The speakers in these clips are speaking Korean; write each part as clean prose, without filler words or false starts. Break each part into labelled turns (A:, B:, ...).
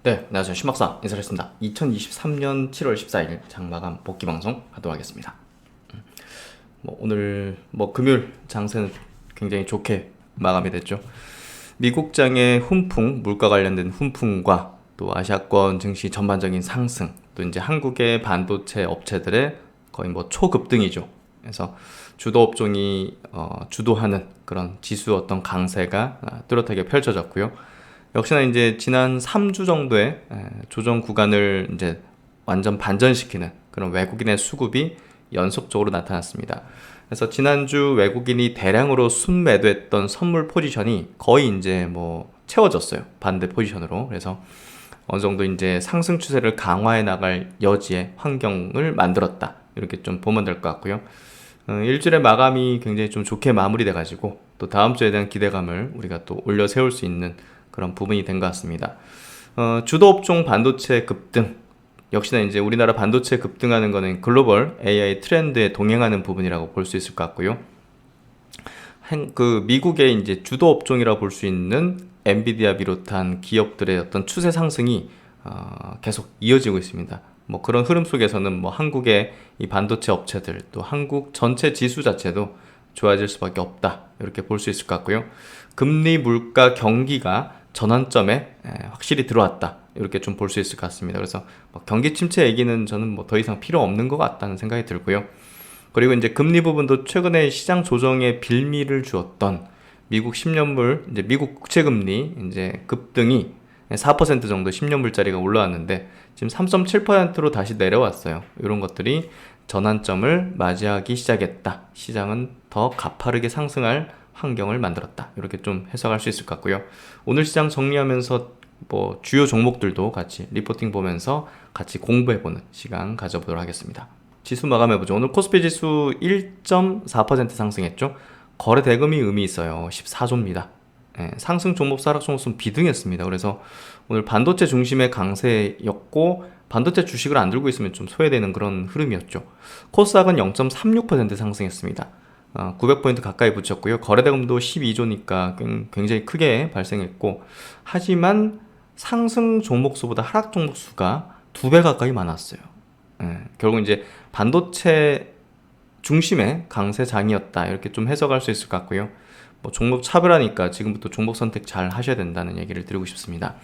A: 네, 안녕하세요. 신박사 인사드리겠습니다. 2023년 7월 14일 장마감 복귀 방송 하도록 하겠습니다. 오늘 금요일 장세는 굉장히 좋게 마감이 됐죠. 미국장의 훈풍, 물가 관련된 훈풍과 또 아시아권 증시 전반적인 상승, 또 이제 한국의 반도체 업체들의 거의 초급등이죠. 그래서 주도 업종이 주도하는 그런 지수 어떤 강세가 뚜렷하게 펼쳐졌고요. 역시나 이제 지난 3주 정도의 조정 구간을 이제 완전 반전시키는 그런 외국인의 수급이 연속적으로 나타났습니다. 그래서 지난주 외국인이 대량으로 순매도했던 선물 포지션이 거의 이제 채워졌어요. 반대 포지션으로. 그래서 어느 정도 이제 상승 추세를 강화해 나갈 여지의 환경을 만들었다. 이렇게 좀 보면 될 것 같고요. 일주일의 마감이 굉장히 좀 좋게 마무리돼 가지고 또 다음 주에 대한 기대감을 우리가 또 올려 세울 수 있는 그런 부분이 된 것 같습니다. 주도 업종 반도체 급등, 역시나 이제 우리나라 반도체 급등하는 거는 글로벌 AI 트렌드에 동행하는 부분이라고 볼 수 있을 것 같고요. 미국의 이제 주도 업종이라 볼 수 있는 엔비디아 비롯한 기업들의 어떤 추세 상승이 계속 이어지고 있습니다. 그런 흐름 속에서는 한국의 이 반도체 업체들 또 한국 전체 지수 자체도 좋아질 수밖에 없다, 이렇게 볼 수 있을 것 같고요. 금리, 물가, 경기가 전환점에 확실히 들어왔다, 이렇게 좀 볼 수 있을 것 같습니다. 그래서 경기 침체 얘기는 저는 더 이상 필요 없는 것 같다는 생각이 들고요. 그리고 이제 금리 부분도 최근에 시장 조정에 빌미를 주었던 미국 10년물, 이제 미국 국채금리 이제 급등이 4% 정도 10년물짜리가 올라왔는데 지금 3.7%로 다시 내려왔어요. 이런 것들이 전환점을 맞이하기 시작했다. 시장은 더 가파르게 상승할 환경을 만들었다. 이렇게 좀 해석할 수 있을 것 같고요. 오늘 시장 정리하면서 주요 종목들도 같이 리포팅 보면서 같이 공부해보는 시간 가져보도록 하겠습니다. 지수 마감해보죠. 오늘 코스피 지수 1.4% 상승했죠. 거래 대금이 의미 있어요. 14조입니다. 상승 종목, 하락 종목은 비등했습니다. 그래서 오늘 반도체 중심의 강세였고 반도체 주식을 안 들고 있으면 좀 소외되는 그런 흐름이었죠. 코스닥은 0.36% 상승했습니다. 900포인트 가까이 붙였고요. 거래대금도 12조니까 굉장히 크게 발생했고, 하지만 상승 종목 수보다 하락 종목 수가 2배 가까이 많았어요. 결국 이제 반도체 중심의 강세장이었다, 이렇게 좀 해석할 수 있을 것 같고요. 종목 차별하니까 지금부터 종목 선택 잘 하셔야 된다는 얘기를 드리고 싶습니다.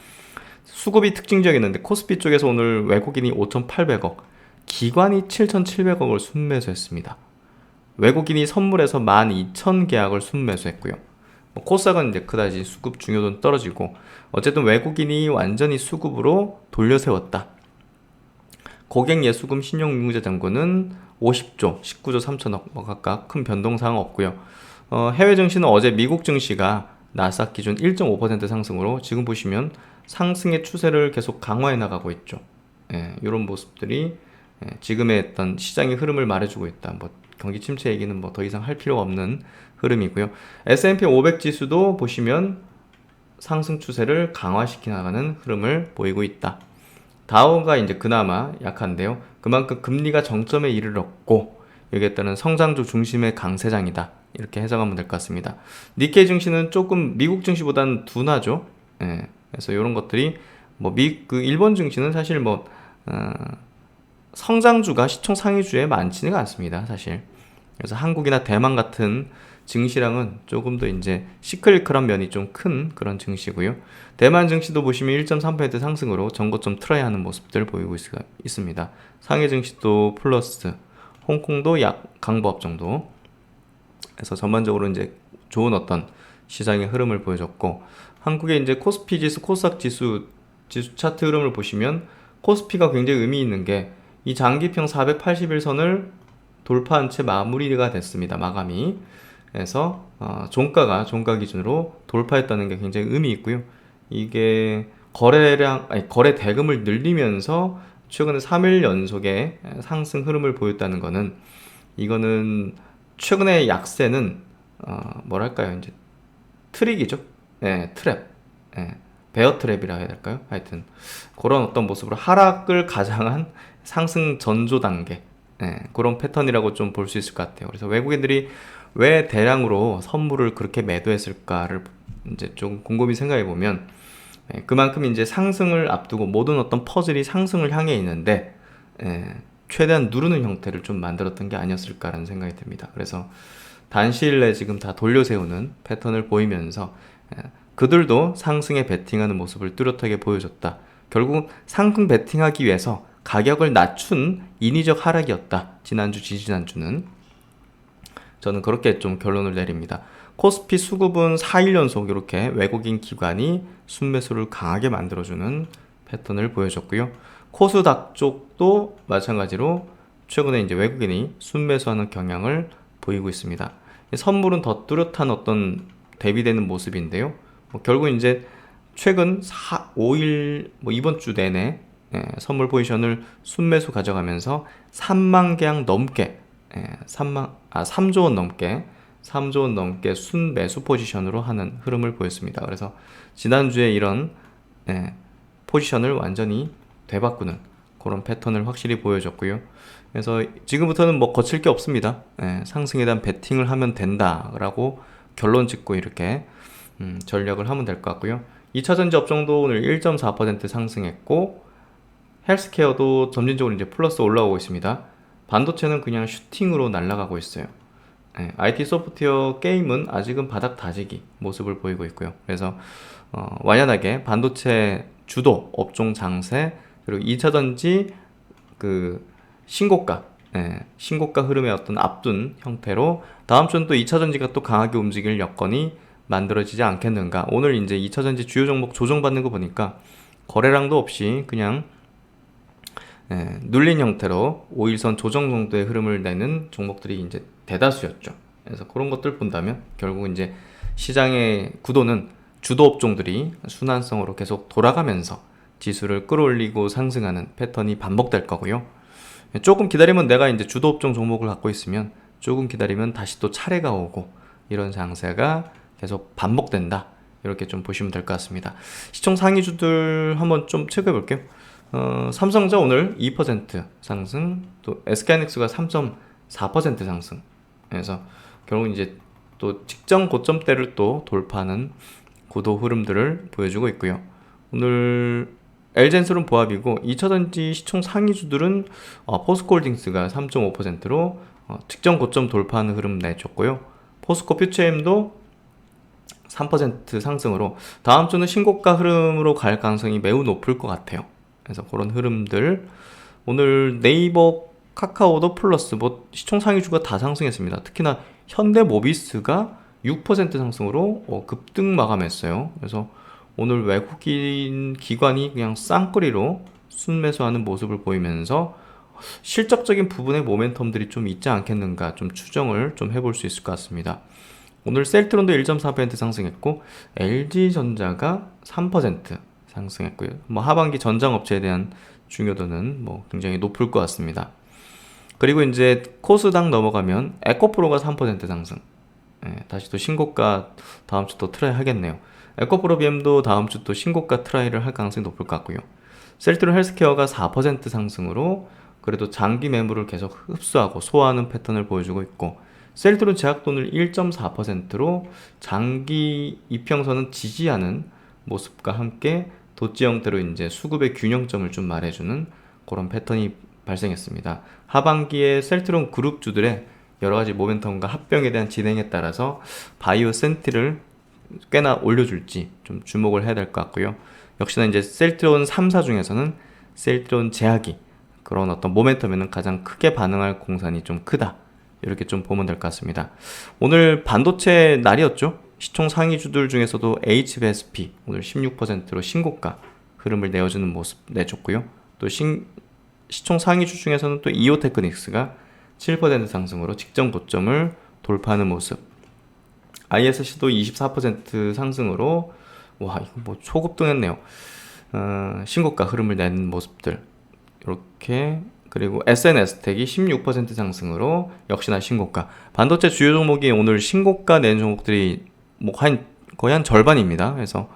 A: 수급이 특징적이었는데 코스피 쪽에서 오늘 외국인이 5,800억, 기관이 7,700억을 순매수했습니다. 외국인이 선물에서 12,000계약을 순매수했고요. 코스닥은 이제 그다지 수급 중요도는 떨어지고, 어쨌든 외국인이 완전히 수급으로 돌려세웠다. 고객 예수금 신용유무자 잔고는 50조, 19조 3천억 각각 큰 변동사항 없고요. 해외 증시는 어제 미국 증시가 나스닥 기준 1.5% 상승으로 지금 보시면 상승의 추세를 계속 강화해 나가고 있죠. 이런 모습들이 지금의 어떤 시장의 흐름을 말해주고 있다. 경기 침체 얘기는 더 이상 할 필요가 없는 흐름이고요. S&P 500 지수도 보시면 상승 추세를 강화시켜 나가는 흐름을 보이고 있다. 다우가 이제 그나마 약한데요. 그만큼 금리가 정점에 이르렀고 여기에 따른 성장주 중심의 강세장이다, 이렇게 해석하면 될 것 같습니다. 니케이 증시는 조금 미국 증시보다는 둔하죠. 그래서 이런 것들이 일본 증시는 사실 성장주가 시총 상위주에 많지는 않습니다, 사실. 그래서 한국이나 대만 같은 증시랑은 조금 더 이제 시끌시끌한 면이 좀 큰 그런 증시고요. 대만 증시도 보시면 1.3% 상승으로 전고점 트라이 하는 모습들 보이고 있습니다. 상해 증시도 플러스, 홍콩도 약 강보합 정도. 그래서 전반적으로 이제 좋은 어떤 시장의 흐름을 보여줬고, 한국의 이제 코스피 지수, 코스닥 지수 차트 흐름을 보시면 코스피가 굉장히 의미 있는 게 이 장기평 481선을 돌파한 채 마무리가 됐습니다. 마감이. 그래서 종가 기준으로 돌파했다는 게 굉장히 의미 있고요. 이게 거래 대금을 늘리면서 최근에 3일 연속의 상승 흐름을 보였다는 거는, 이거는 최근의 약세는 이제 트릭이죠. 트랩. 베어 트랩이라 해야 될까요? 하여튼 그런 어떤 모습으로 하락을 가장한 상승 전조 단계, 그런 패턴이라고 좀 볼 수 있을 것 같아요. 그래서 외국인들이 왜 대량으로 선물을 그렇게 매도했을까를 이제 좀 곰곰이 생각해 보면, 그만큼 이제 상승을 앞두고 모든 어떤 퍼즐이 상승을 향해 있는데 최대한 누르는 형태를 좀 만들었던 게 아니었을까라는 생각이 듭니다. 그래서 단시일 내에 지금 다 돌려 세우는 패턴을 보이면서 그들도 상승에 베팅하는 모습을 뚜렷하게 보여줬다. 결국 상승 베팅하기 위해서 가격을 낮춘 인위적 하락이었다. 지난주, 지지난주는. 저는 그렇게 좀 결론을 내립니다. 코스피 수급은 4일 연속 이렇게 외국인 기관이 순매수를 강하게 만들어주는 패턴을 보여줬고요. 코스닥 쪽도 마찬가지로 최근에 이제 외국인이 순매수하는 경향을 보이고 있습니다. 선물은 더 뚜렷한 어떤 대비되는 모습인데요. 결국 이제 최근 5일 이번 주 내내 선물 포지션을 순매수 가져가면서 3만 계약 넘게 3조 원 넘게 3조 원 넘게 순매수 포지션으로 하는 흐름을 보였습니다. 그래서 지난주에 이런 포지션을 완전히 되바꾸는 그런 패턴을 확실히 보여줬고요. 그래서 지금부터는 뭐 거칠 게 없습니다. 상승에 대한 베팅을 하면 된다라고 결론 짓고 이렇게 전략을 하면 될 것 같고요. 2차전지 업종도 오늘 1.4% 상승했고 헬스케어도 점진적으로 이제 플러스 올라오고 있습니다. 반도체는 그냥 슈팅으로 날아가고 있어요. IT 소프트웨어 게임은 아직은 바닥 다지기 모습을 보이고 있고요. 그래서 완연하게 반도체 주도 업종 장세 그리고 2차전지 그 신고가 신고가 흐름의 어떤 앞둔 형태로 다음 주는 또 2차전지가 또 강하게 움직일 여건이 만들어지지 않겠는가. 오늘 이제 2차전지 주요 종목 조정받는 거 보니까 거래량도 없이 그냥 눌린 형태로 5일선 조정 정도의 흐름을 내는 종목들이 이제 대다수였죠. 그래서 그런 것들 본다면 결국 이제 시장의 구도는 주도 업종들이 순환성으로 계속 돌아가면서 지수를 끌어올리고 상승하는 패턴이 반복될 거고요. 조금 기다리면 내가 이제 주도 업종 종목을 갖고 있으면 조금 기다리면 다시 또 차례가 오고 이런 장세가 계속 반복된다. 이렇게 좀 보시면 될 것 같습니다. 시총 상위주들 한번 좀 체크해 볼게요. 삼성전자 오늘 2% 상승, 또 SK하이닉스가 3.4% 상승. 그래서 결국 이제 또 직전 고점대를 또 돌파하는 구도 흐름들을 보여주고 있고요. 오늘 LG엔솔은 보합이고 2차전지 시총 상위주들은 포스코홀딩스가 3.5%로 직전 고점 돌파하는 흐름 내줬고요. 포스코 퓨처엠도 3% 상승으로 다음 주는 신고가 흐름으로 갈 가능성이 매우 높을 것 같아요. 그래서 그런 흐름들 오늘 네이버 카카오도 플러스 시총 상위주가 다 상승했습니다. 특히나 현대모비스가 6% 상승으로 급등 마감했어요. 그래서 오늘 외국인 기관이 그냥 쌍끌이로 순매수하는 모습을 보이면서 실적적인 부분의 모멘텀들이 좀 있지 않겠는가 좀 추정을 좀 해볼 수 있을 것 같습니다. 오늘 셀트론도 1.4% 상승했고 LG전자가 3% 상승했고요. 하반기 전장업체에 대한 중요도는 굉장히 높을 것 같습니다. 그리고 이제 코스닥 넘어가면 에코프로가 3% 상승. 다시 또 신고가 다음 주 또 트라이 하겠네요. 에코프로 BM도 다음 주 또 신고가 트라이를 할 가능성이 높을 것 같고요. 셀트론 헬스케어가 4% 상승으로 그래도 장기 매물을 계속 흡수하고 소화하는 패턴을 보여주고 있고 셀트론 제약도 오늘 1.4%로 장기 이평선은 지지하는 모습과 함께 도지 형태로 이제 수급의 균형점을 좀 말해주는 그런 패턴이 발생했습니다. 하반기에 셀트론 그룹주들의 여러가지 모멘텀과 합병에 대한 진행에 따라서 바이오 센티를 꽤나 올려줄지 좀 주목을 해야 될 것 같고요. 역시나 이제 셀트론 3사 중에서는 셀트론 제약이 그런 어떤 모멘텀에는 가장 크게 반응할 공산이 좀 크다. 이렇게 좀 보면 될 것 같습니다. 오늘 반도체 날이었죠. 시총 상위주들 중에서도 HBSP 오늘 16%로 신고가 흐름을 내어주는 모습 내줬고요. 또 시총 상위주 중에서는 또 이오테크닉스가 7% 상승으로 직전 고점을 돌파하는 모습. ISC도 24% 상승으로 이거 초급등했네요. 신고가 흐름을 내는 모습들 이렇게. 그리고 SNS텍이 16% 상승으로 역시나 신고가. 반도체 주요 종목이 오늘 신고가 낸 종목들이 거의 한 절반입니다. 그래서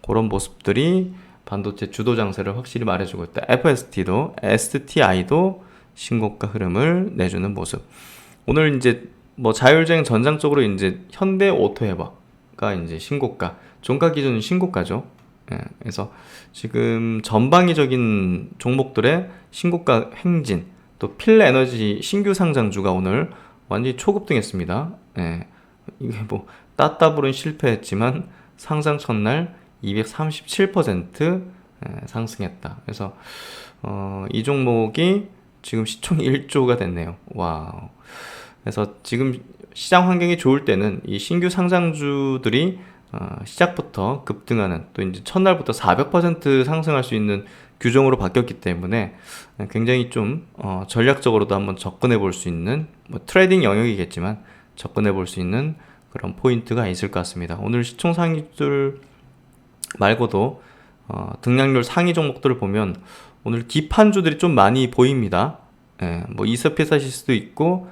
A: 그런 모습들이 반도체 주도 장세를 확실히 말해주고 있다. FST도 STI도 신고가 흐름을 내주는 모습. 오늘 이제 자율주행 전장 쪽으로 이제 현대 오토헤버가 이제 신고가, 종가 기준은 신고가죠. 그래서 지금 전방위적인 종목들의 신고가 행진, 또 필에너지 신규 상장주가 오늘 완전히 초급등했습니다. 이게 뭐 따따블은 실패했지만 상장 첫날 237% 상승했다. 그래서 이 종목이 지금 시총 1조가 됐네요. 와우. 그래서 지금 시장 환경이 좋을 때는 이 신규 상장주들이 시작부터 급등하는, 또 이제 첫날부터 400% 상승할 수 있는 규정으로 바뀌었기 때문에 굉장히 좀 전략적으로도 한번 접근해 볼 수 있는, 뭐 트레이딩 영역이겠지만 접근해 볼 수 있는 그런 포인트가 있을 것 같습니다. 오늘 시총 상위들 말고도 등락률 상위 종목들을 보면 오늘 기판주들이 좀 많이 보입니다. 뭐 이스피사시스도 있고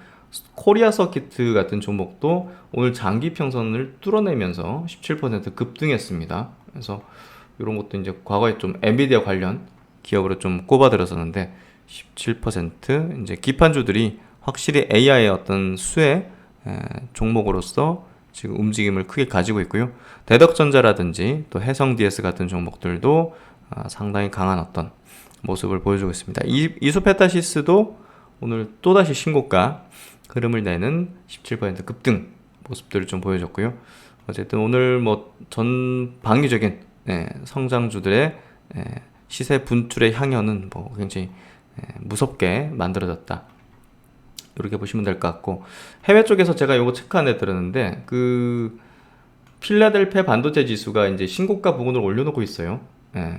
A: 코리아 서키트 같은 종목도 오늘 장기 평선을 뚫어내면서 17% 급등했습니다. 그래서 이런 것도 이제 과거에 좀 엔비디아 관련 기업으로 좀 꼽아들었었는데 17% 이제 기판주들이 확실히 AI의 어떤 수혜 종목으로서 지금 움직임을 크게 가지고 있고요. 대덕전자라든지 또 해성DS 같은 종목들도 상당히 강한 어떤 모습을 보여주고 있습니다. 이소페타시스도 오늘 또다시 신고가 흐름을 내는 17% 급등 모습들을 좀 보여줬고요. 어쨌든 오늘 뭐 전방위적인 성장주들의 시세 분출의 향연은 뭐 굉장히 무섭게 만들어졌다. 이렇게 보시면 될 것 같고, 해외 쪽에서 제가 요거 체크 안에 들었는데 그 필라델피아 반도체 지수가 이제 신고가 부분을 올려놓고 있어요.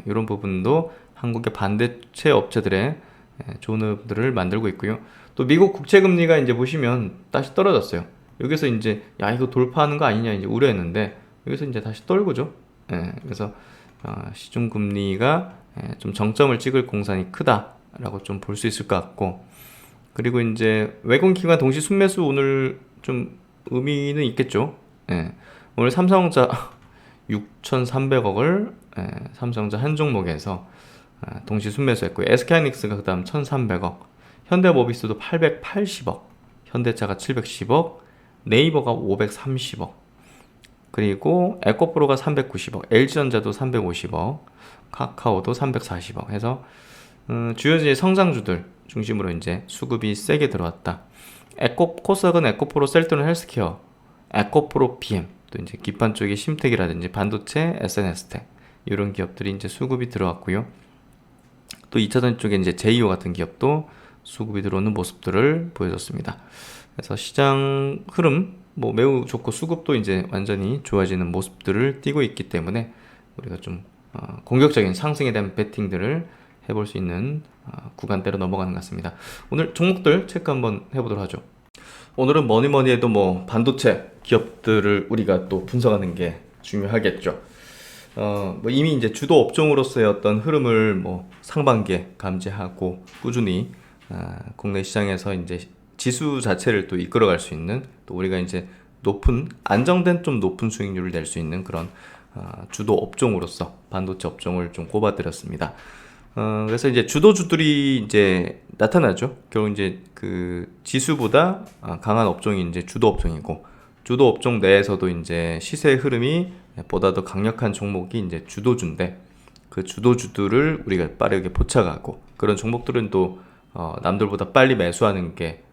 A: 이런 부분도 한국의 반도체 업체들의 좋은 흐름들을 만들고 있고요. 또 미국 국채 금리가 이제 보시면 다시 떨어졌어요. 여기서 이제 야 이거 돌파하는 거 아니냐 이제 우려했는데 여기서 이제 다시 떨구죠. 그래서 시중 금리가 좀 정점을 찍을 공산이 크다라고 좀 볼 수 있을 것 같고, 그리고 이제 외국 기관 동시 순매수 오늘 좀 의미는 있겠죠. 오늘 삼성전자 6,300억을 삼성전자 한 종목에서 동시 순매수했고요. SK하이닉스가 그 다음 1,300억, 현대모비스도 880억, 현대차가 710억, 네이버가 530억, 그리고 에코프로가 390억, LG전자도 350억, 카카오도 340억 해서 주요 성장주들 중심으로 이제 수급이 세게 들어왔다. 코스닥은 에코프로, 셀트론 헬스케어, 에코프로 PM, 또 이제 기판 쪽의 심텍이라든지 반도체, SNS텍 이런 기업들이 이제 수급이 들어왔고요. 또 2차전 쪽에 이제 제이오 같은 기업도 수급이 들어오는 모습들을 보여줬습니다. 그래서 시장 흐름 뭐 매우 좋고 수급도 이제 완전히 좋아지는 모습들을 띠고 있기 때문에 우리가 좀 공격적인 상승에 대한 베팅들을 해볼 수 있는 구간대로 넘어가는 것 같습니다. 오늘 종목들 체크 한번 해보도록 하죠. 오늘은 뭐니 해도 뭐 반도체 기업들을 우리가 또 분석하는 게 중요하겠죠. 뭐 이미 이제 주도 업종으로서의 어떤 흐름을 뭐 상반기에 감지하고 꾸준히 국내 시장에서 이제 지수 자체를 또 이끌어갈 수 있는, 또 우리가 이제 높은 안정된 좀 높은 수익률을 낼 수 있는 그런 주도 업종으로서 반도체 업종을 좀 꼽아드렸습니다. 그래서 이제 주도주들이 이제 나타나죠. 결국 이제 그 지수보다 강한 업종이 이제 주도 업종이고, 주도 업종 내에서도 이제 시세 흐름이 보다 더 강력한 종목이 이제 주도주인데, 그 주도주들을 우리가 빠르게 포착하고 그런 종목들은 또 남들보다 빨리 매수하는 게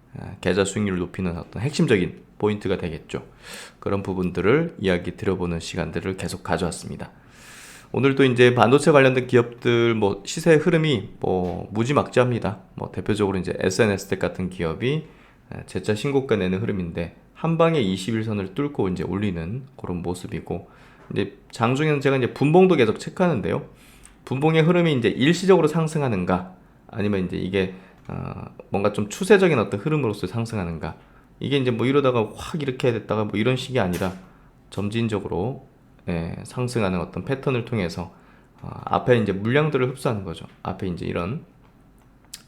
A: 계좌 수익률을 높이는 어떤 핵심적인 포인트가 되겠죠. 그런 부분들을 이야기 드려보는 시간들을 계속 가져왔습니다. 오늘도 이제 반도체 관련된 기업들 뭐 시세 흐름이 뭐 무지막지합니다. 뭐 대표적으로 이제 SNS텍 같은 기업이 재차 신고가 내는 흐름인데 한 방에 21선을 뚫고 이제 올리는 그런 모습이고, 이제 장중에는 제가 이제 분봉도 계속 체크하는데요. 분봉의 흐름이 이제 일시적으로 상승하는가, 아니면 이제 이게 뭔가 좀 추세적인 어떤 흐름으로서 상승하는가, 이게 이제 뭐 이러다가 확 이렇게 됐다가 뭐 이런 식이 아니라 점진적으로 상승하는 어떤 패턴을 통해서 앞에 이제 물량들을 흡수하는 거죠. 앞에 이제 이런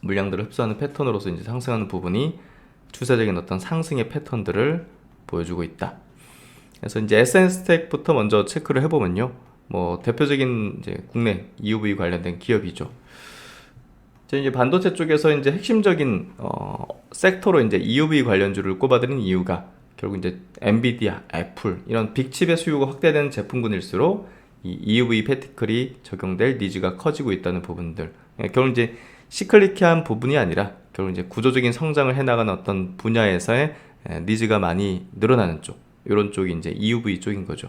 A: 물량들을 흡수하는 패턴으로서 이제 상승하는 부분이 추세적인 어떤 상승의 패턴들을 보여주고 있다. 그래서 이제 SNS텍부터 먼저 체크를 해보면요, 뭐 대표적인 이제 국내 EUV 관련된 기업이죠. 이제 반도체 쪽에서 이제 핵심적인 섹터로 이제 EUV 관련주를 꼽아드린 이유가 결국 이제 엔비디아, 애플 이런 빅칩의 수요가 확대되는 제품군일수록 이 EUV 패티클이 적용될 니즈가 커지고 있다는 부분들. 결국 이제 시클리키한 부분이 아니라 결국 이제 구조적인 성장을 해나가는 어떤 분야에서의 니즈가 많이 늘어나는 쪽, 이런 쪽이 이제 EUV 쪽인 거죠.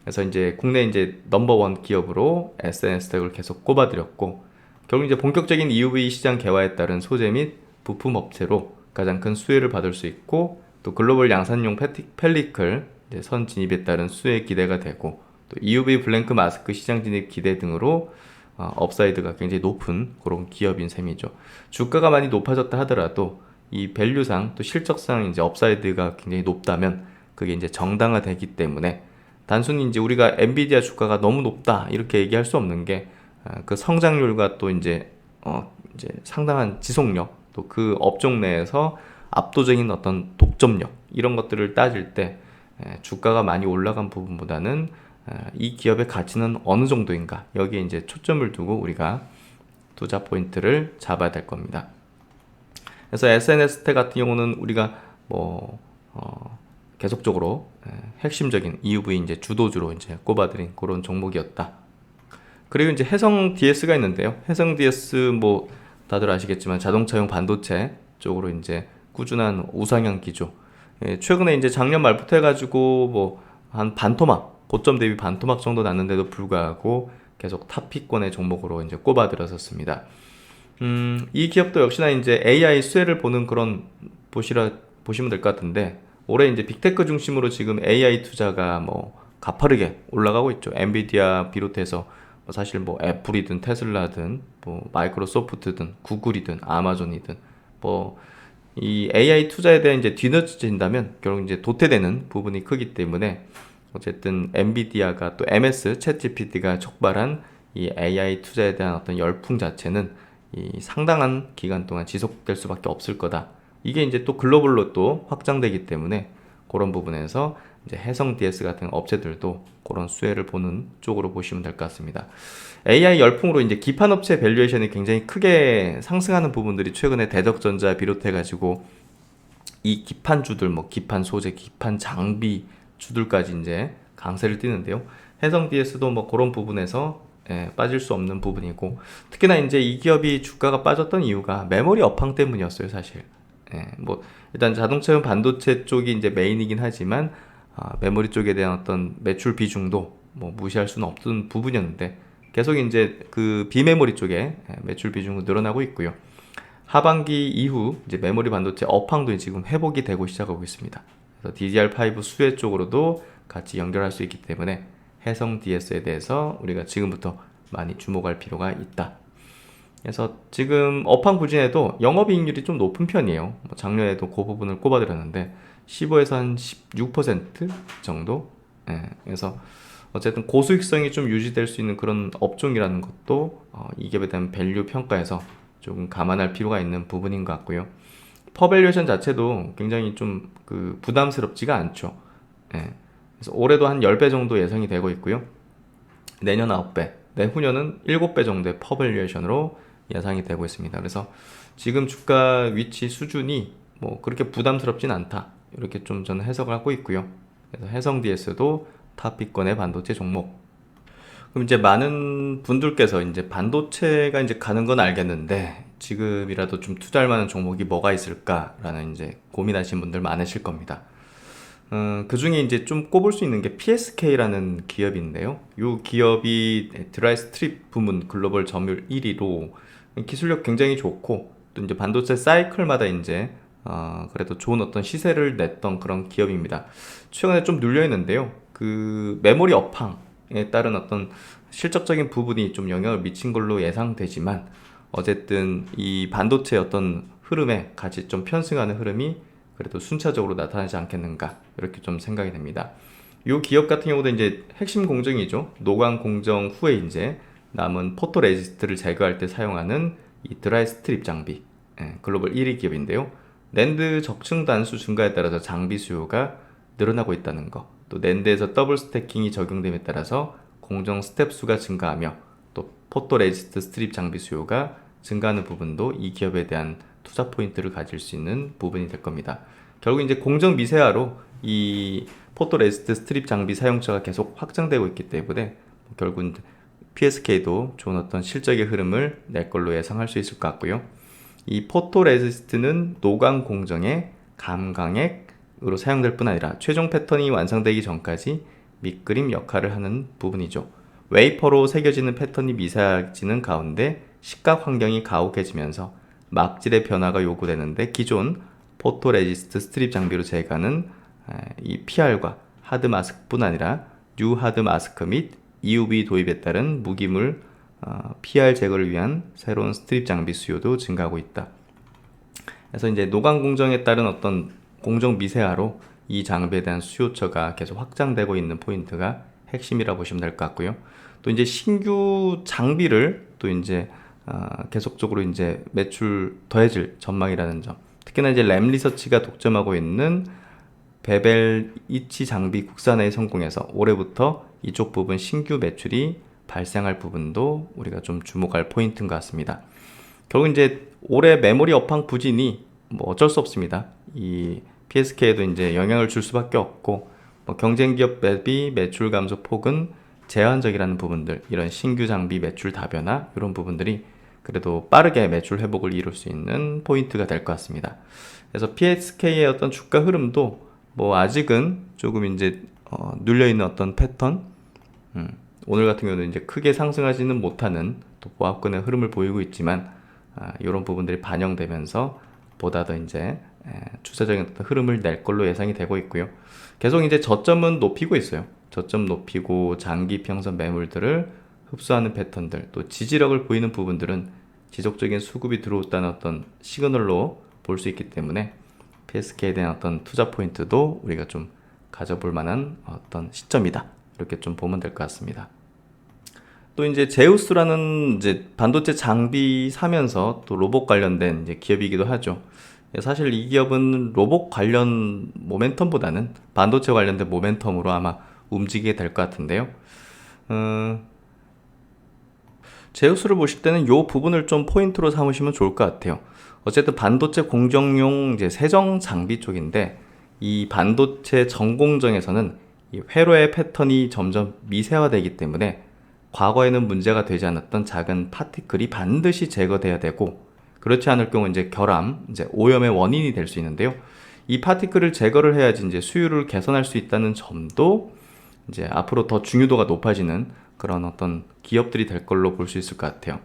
A: 그래서 이제 국내 이제 넘버원 기업으로 SNS텍을 계속 꼽아드렸고, 결국 이제 본격적인 EUV 시장 개화에 따른 소재 및 부품 업체로 가장 큰 수혜를 받을 수 있고, 또 글로벌 양산용 펠리클 선 진입에 따른 수혜 기대가 되고, 또 EUV 블랭크 마스크 시장 진입 기대 등으로 업사이드가 굉장히 높은 그런 기업인 셈이죠. 주가가 많이 높아졌다 하더라도 이 밸류상 또 실적상 이제 업사이드가 굉장히 높다면 그게 이제 정당화되기 때문에, 단순히 이제 우리가 엔비디아 주가가 너무 높다 이렇게 얘기할 수 없는 게 그 성장률과 또 이제 상당한 지속력, 또 그 업종 내에서 압도적인 어떤 독점력, 이런 것들을 따질 때 주가가 많이 올라간 부분보다는 이 기업의 가치는 어느 정도인가, 여기에 이제 초점을 두고 우리가 투자 포인트를 잡아야 될 겁니다. 그래서 SNS텍 같은 경우는 우리가 계속적으로 핵심적인 EUV 이제 주도주로 이제 꼽아드린 그런 종목이었다. 그리고 이제 해성 DS가 있는데요. 해성 DS 뭐 다들 아시겠지만 자동차용 반도체 쪽으로 이제 꾸준한 우상향 기조. 최근에 이제 작년 말부터 해가지고 뭐 한 반토막, 고점 대비 반토막 정도 났는데도 불구하고 계속 탑피권의 종목으로 이제 꼽아들었었습니다. 이 기업도 역시나 이제 AI 수혜를 보는 그런 보시면 될 것 같은데, 올해 이제 빅테크 중심으로 지금 AI 투자가 뭐 가파르게 올라가고 있죠. 엔비디아 비롯해서 사실 뭐 애플이든 테슬라든 뭐 마이크로소프트든 구글이든 아마존이든 뭐 이 AI 투자에 대한 이제 뒤늦어진다면 결국 이제 도태되는 부분이 크기 때문에, 어쨌든 엔비디아가 또 MS 챗GPT가 촉발한 이 AI 투자에 대한 어떤 열풍 자체는 이 상당한 기간 동안 지속될 수밖에 없을 거다. 이게 이제 또 글로벌로 또 확장되기 때문에 그런 부분에서 이제 해성 DS 같은 업체들도 그런 수혜를 보는 쪽으로 보시면 될 것 같습니다. AI 열풍으로 이제 기판 업체 밸류에이션이 굉장히 크게 상승하는 부분들이 최근에 대덕전자 비롯해가지고 이 기판주들, 뭐 기판 소재, 기판 장비 주들까지 이제 강세를 띠는데요. 해성 DS도 뭐 그런 부분에서 빠질 수 없는 부분이고, 특히나 이제 이 기업이 주가가 빠졌던 이유가 메모리 업황 때문이었어요, 사실. 뭐 일단 자동차용 반도체 쪽이 이제 메인이긴 하지만 메모리 쪽에 대한 어떤 매출 비중도 뭐 무시할 수는 없던 부분이었는데, 계속 이제 그 비메모리 쪽에 매출 비중은 늘어나고 있고요. 하반기 이후 이제 메모리 반도체 업황도 지금 회복이 되고 시작하고 있습니다. 그래서 DDR5 수혜 쪽으로도 같이 연결할 수 있기 때문에 해성 DS에 대해서 우리가 지금부터 많이 주목할 필요가 있다. 그래서 지금 업황 부진에도 영업이익률이 좀 높은 편이에요. 뭐 작년에도 그 부분을 꼽아드렸는데 15에서 한 16% 정도. 그래서 어쨌든 고수익성이 좀 유지될 수 있는 그런 업종이라는 것도 이 기업에 대한 밸류 평가에서 조금 감안할 필요가 있는 부분인 것 같고요. 퍼밸류에이션 자체도 굉장히 좀 부담스럽지가 않죠. 그래서 올해도 한 10배 정도 예상이 되고 있고요. 내년 9배, 내후년은 7배 정도의 퍼밸류에이션으로 예상이 되고 있습니다. 그래서 지금 주가 위치 수준이 뭐 그렇게 부담스럽진 않다, 이렇게 좀 저는 해석을 하고 있고요. 그래서 해성 DS도 탑비권의 반도체 종목. 그럼 이제 많은 분들께서 이제 반도체가 이제 가는 건 알겠는데 지금이라도 좀 투자할 만한 종목이 뭐가 있을까라는 이제 고민하시는 분들 많으실 겁니다. 그 중에 이제 좀 꼽을 수 있는 게 PSK라는 기업인데요. 이 기업이 드라이 스트립 부문 글로벌 점유율 1위로 기술력 굉장히 좋고, 또 이제 반도체 사이클마다 이제 그래도 좋은 어떤 시세를 냈던 그런 기업입니다. 최근에 좀 눌려 있는데요. 그 메모리 업황에 따른 어떤 실적적인 부분이 좀 영향을 미친 걸로 예상되지만, 어쨌든 이 반도체 어떤 흐름에 같이 좀 편승하는 흐름이 그래도 순차적으로 나타나지 않겠는가, 이렇게 좀 생각이 됩니다. 이 기업 같은 경우도 이제 핵심 공정이죠. 노광 공정 후에 이제 남은 포토레지스트를 제거할 때 사용하는 이 드라이 스트립 장비, 글로벌 1위 기업인데요. 낸드 적층 단수 증가에 따라서 장비 수요가 늘어나고 있다는 거, 또 낸드에서 더블 스태킹이 적용됨에 따라서 공정 스텝 수가 증가하며 또 포토레지스트 스트립 장비 수요가 증가하는 부분도 이 기업에 대한 투자 포인트를 가질 수 있는 부분이 될 겁니다. 결국 이제 공정 미세화로 이 포토레지스트 스트립 장비 사용처가 계속 확장되고 있기 때문에 결국은 PSK도 좋은 어떤 실적의 흐름을 낼 걸로 예상할 수 있을 것 같고요. 이 포토레지스트는 노광 공정의 감광액으로 사용될 뿐 아니라 최종 패턴이 완성되기 전까지 밑그림 역할을 하는 부분이죠. 웨이퍼로 새겨지는 패턴이 미세해지는 가운데 시각 환경이 가혹해지면서 막질의 변화가 요구되는데 기존 포토레지스트 스트립 장비로 제거하는 이 PR과 하드 마스크뿐 아니라 뉴 하드 마스크 및 EUV 도입에 따른 무기물 PR 제거를 위한 새로운 스트립 장비 수요도 증가하고 있다. 그래서 이제 노광 공정에 따른 어떤 공정 미세화로 이 장비에 대한 수요처가 계속 확장되고 있는 포인트가 핵심이라 보시면 될 것 같고요. 또 이제 신규 장비를 또 이제 계속적으로 이제 매출 더해질 전망이라는 점. 특히나 이제 램 리서치가 독점하고 있는 베벨 이치 장비 국산화에 성공해서 올해부터 이쪽 부분 신규 매출이 발생할 부분도 우리가 좀 주목할 포인트인 것 같습니다. 결국 이제 올해 메모리 업황 부진이 뭐 어쩔 수 없습니다. 이 PSK에도 이제 영향을 줄 수밖에 없고 뭐 경쟁 기업 대비 매출 감소 폭은 제한적이라는 부분들, 이런 신규 장비 매출 다변화 이런 부분들이 그래도 빠르게 매출 회복을 이룰 수 있는 포인트가 될 것 같습니다. 그래서 PSK의 어떤 주가 흐름도 뭐 아직은 조금 이제 눌려 있는 어떤 패턴, 오늘 같은 경우는 이제 크게 상승하지는 못하는 또 보합권의 흐름을 보이고 있지만 이런 부분들이 반영되면서 보다 더 이제 추세적인 어떤 흐름을 낼 걸로 예상이 되고 있고요. 계속 이제 저점은 높이고 있어요. 저점 높이고 장기 평선 매물들을 흡수하는 패턴들, 또 지지력을 보이는 부분들은 지속적인 수급이 들어왔다는 어떤 시그널로 볼 수 있기 때문에 PSK에 대한 어떤 투자 포인트도 우리가 좀 가져볼 만한 어떤 시점이다. 이렇게 좀 보면 될 것 같습니다. 또 이제 제우스라는 이제 반도체 장비 사면서 또 로봇 관련된 이제 기업이기도 하죠. 사실 이 기업은 로봇 관련 모멘텀보다는 반도체 관련된 모멘텀으로 아마 움직이게 될 것 같은데요. 제우스를 보실 때는 이 부분을 좀 포인트로 삼으시면 좋을 것 같아요. 어쨌든 반도체 공정용 이제 세정 장비 쪽인데 이 반도체 전공정에서는 이 회로의 패턴이 점점 미세화되기 때문에 과거에는 문제가 되지 않았던 작은 파티클이 반드시 제거돼야 되고, 그렇지 않을 경우 이제 결함, 이제 오염의 원인이 될 수 있는데요. 이 파티클을 제거를 해야지 이제 수율을 개선할 수 있다는 점도 이제 앞으로 더 중요도가 높아지는 그런 어떤 기업들이 될 걸로 볼 수 있을 것 같아요.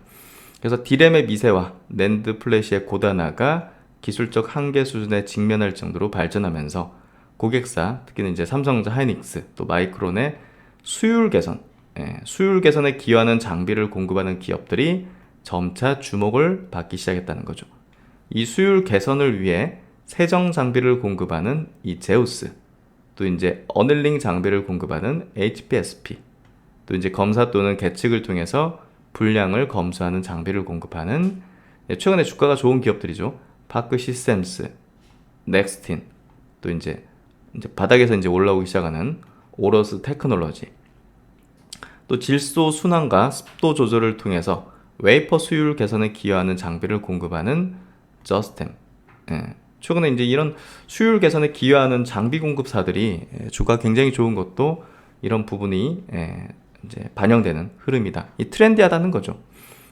A: 그래서 D램의 미세화, 낸드 플래시의 고단화가 기술적 한계 수준에 직면할 정도로 발전하면서 고객사, 특히는 이제 삼성전자, 하이닉스, 또 마이크론의 수율 개선, 수율 개선에 기여하는 장비를 공급하는 기업들이 점차 주목을 받기 시작했다는 거죠. 이 수율 개선을 위해 세정 장비를 공급하는 이 제우스, 또 이제 어닐링 장비를 공급하는 HPSP, 또 이제 검사 또는 계측을 통해서 불량을 검수하는 장비를 공급하는 최근에 주가가 좋은 기업들이죠. 파크 시스템스, 넥스틴, 또 이제 바닥에서 이제 올라오기 시작하는 오러스 테크놀로지, 또 질소 순환과 습도 조절을 통해서 웨이퍼 수율 개선에 기여하는 장비를 공급하는 저스템. 최근에 이제 이런 수율 개선에 기여하는 장비 공급사들이 주가 굉장히 좋은 것도 이런 부분이 이제 반영되는 흐름이다. 이 트렌디하다는 거죠.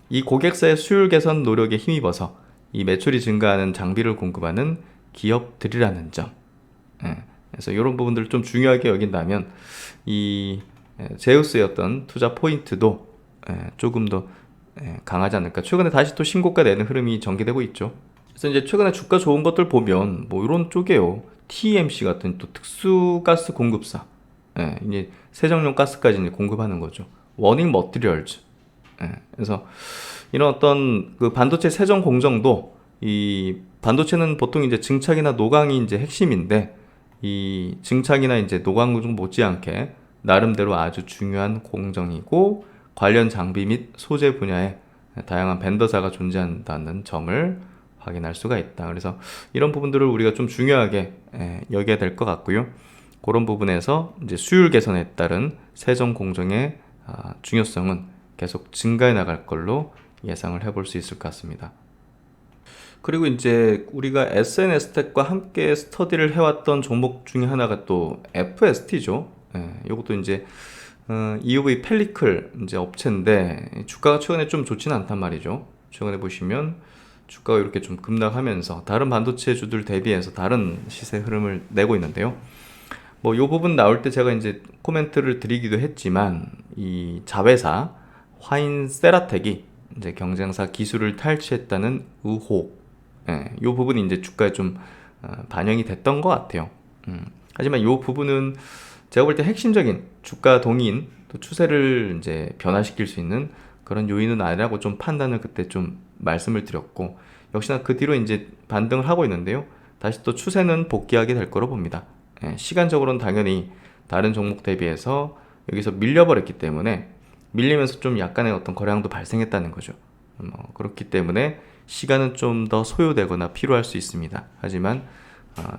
A: 이 고객사의 수율 개선 노력에 힘입어서 이 매출이 증가하는 장비를 공급하는 기업들이라는 점. 그래서 이런 부분들을 좀 중요하게 여긴다면 이 제우스의 어떤 투자 포인트도 조금 더 강하지 않을까. 최근에 다시 또 신고가 내는 흐름이 전개되고 있죠. 그래서 이제 최근에 주가 좋은 것들 보면 뭐 이런 쪽에요. TMC 같은 또 특수가스 공급사, 이제 세정용 가스까지 이제 공급하는 거죠. 워닝 머티리얼즈. 그래서 이런 어떤 그 반도체 세정 공정도, 이 반도체는 보통 이제 증착이나 노광이 이제 핵심인데 이 증착이나 이제 노광 공정 못지않게 나름대로 아주 중요한 공정이고 관련 장비 및 소재 분야에 다양한 벤더사가 존재한다는 점을 확인할 수가 있다. 그래서 이런 부분들을 우리가 좀 중요하게 여겨야 될 것 같고요. 그런 부분에서 이제 수율 개선에 따른 세정 공정의 중요성은 계속 증가해 나갈 걸로 예상을 해볼 수 있을 것 같습니다. 그리고 이제 우리가 SNS텍과 함께 스터디를 해왔던 종목 중에 하나가 또 FST죠. 이것도 이제 EUV 펠리클 이제 업체인데 주가가 최근에 좀 좋지는 않단 말이죠. 최근에 보시면 주가가 이렇게 좀 급락하면서 다른 반도체 주들 대비해서 다른 시세 흐름을 내고 있는데요. 뭐 요 부분 나올 때 제가 이제 코멘트를 드리기도 했지만 이 자회사 화인 세라텍이 이제 경쟁사 기술을 탈취했다는 의혹, 요 부분이 이제 주가에 좀 반영이 됐던 것 같아요. 하지만 요 부분은 제가 볼 때 핵심적인 주가 동인 또 추세를 이제 변화시킬 수 있는 그런 요인은 아니라고 좀 판단을 그때 좀 말씀을 드렸고, 역시나 그 뒤로 이제 반등을 하고 있는데요. 다시 또 추세는 복귀하게 될 거로 봅니다. 시간적으로는 당연히 다른 종목 대비해서 여기서 밀려버렸기 때문에 밀리면서 좀 약간의 어떤 거래량도 발생했다는 거죠. 그렇기 때문에 시간은 좀 더 소요되거나 필요할 수 있습니다. 하지만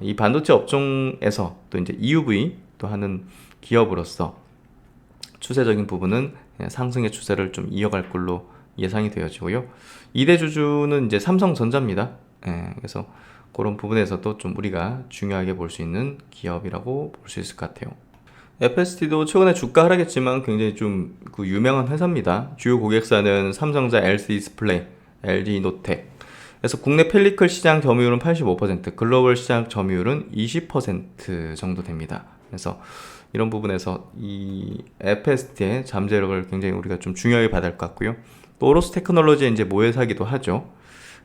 A: 이 반도체 업종에서 또 이제 EUV 또 하는 기업으로서 추세적인 부분은 상승의 추세를 좀 이어갈 걸로 예상이 되어지고요. 2대 주주는 이제 삼성전자입니다. 그래서 그런 부분에서도 좀 우리가 중요하게 볼 수 있는 기업이라고 볼 수 있을 것 같아요. FST도 최근에 주가 하락했지만 굉장히 좀 그 유명한 회사입니다. 주요 고객사는 삼성전자, LC디스플레이, LG노텍. 그래서 국내 펠리클 시장 점유율은 85%, 글로벌 시장 점유율은 20% 정도 됩니다. 그래서 이런 부분에서 이 FST의 잠재력을 굉장히 우리가 좀 중요하게 봐야 될 것 같고요. 또 오로스 테크놀로지의 이제 모회사기도 하죠.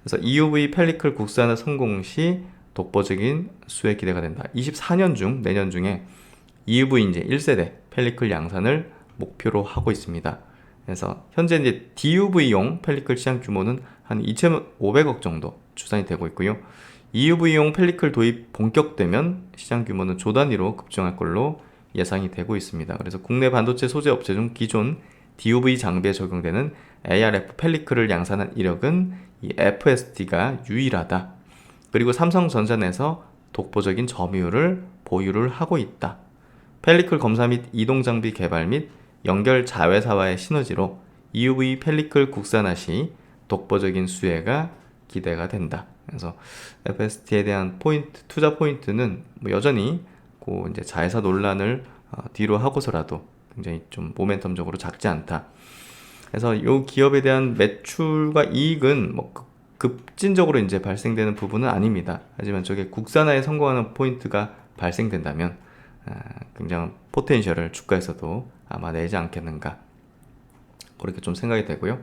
A: 그래서 EUV 펠리클 국산화 성공 시 독보적인 수혜 기대가 된다. 24년 중 내년 중에 EUV 이제 1세대 펠리클 양산을 목표로 하고 있습니다. 그래서 현재 이제 DUV용 펠리클 시장 규모는 한 2,500억 정도 추산이 되고 있고요. EUV용 펠리클 도입 본격되면 시장 규모는 조 단위로 급증할 걸로 예상이 되고 있습니다. 그래서 국내 반도체 소재 업체 중 기존 DUV 장비에 적용되는 ARF 펠리클을 양산한 이력은 이 FST가 유일하다. 그리고 삼성전자 내에서 독보적인 점유율을 보유를 하고 있다. 펠리클 검사 및 이동 장비 개발 및 연결 자회사와의 시너지로 EUV 펠리클 국산화 시 독보적인 수혜가 기대가 된다. 그래서 FST에 대한 포인트, 투자 포인트는 뭐 여전히 그 이제 자회사 논란을 뒤로 하고서라도 굉장히 좀 모멘텀적으로 작지 않다. 그래서 이 기업에 대한 매출과 이익은 뭐 급진적으로 이제 발생되는 부분은 아닙니다. 하지만 저게 국산화에 성공하는 포인트가 발생된다면 굉장한 포텐셜을 주가에서도 아마 내지 않겠는가, 그렇게 좀 생각이 되고요.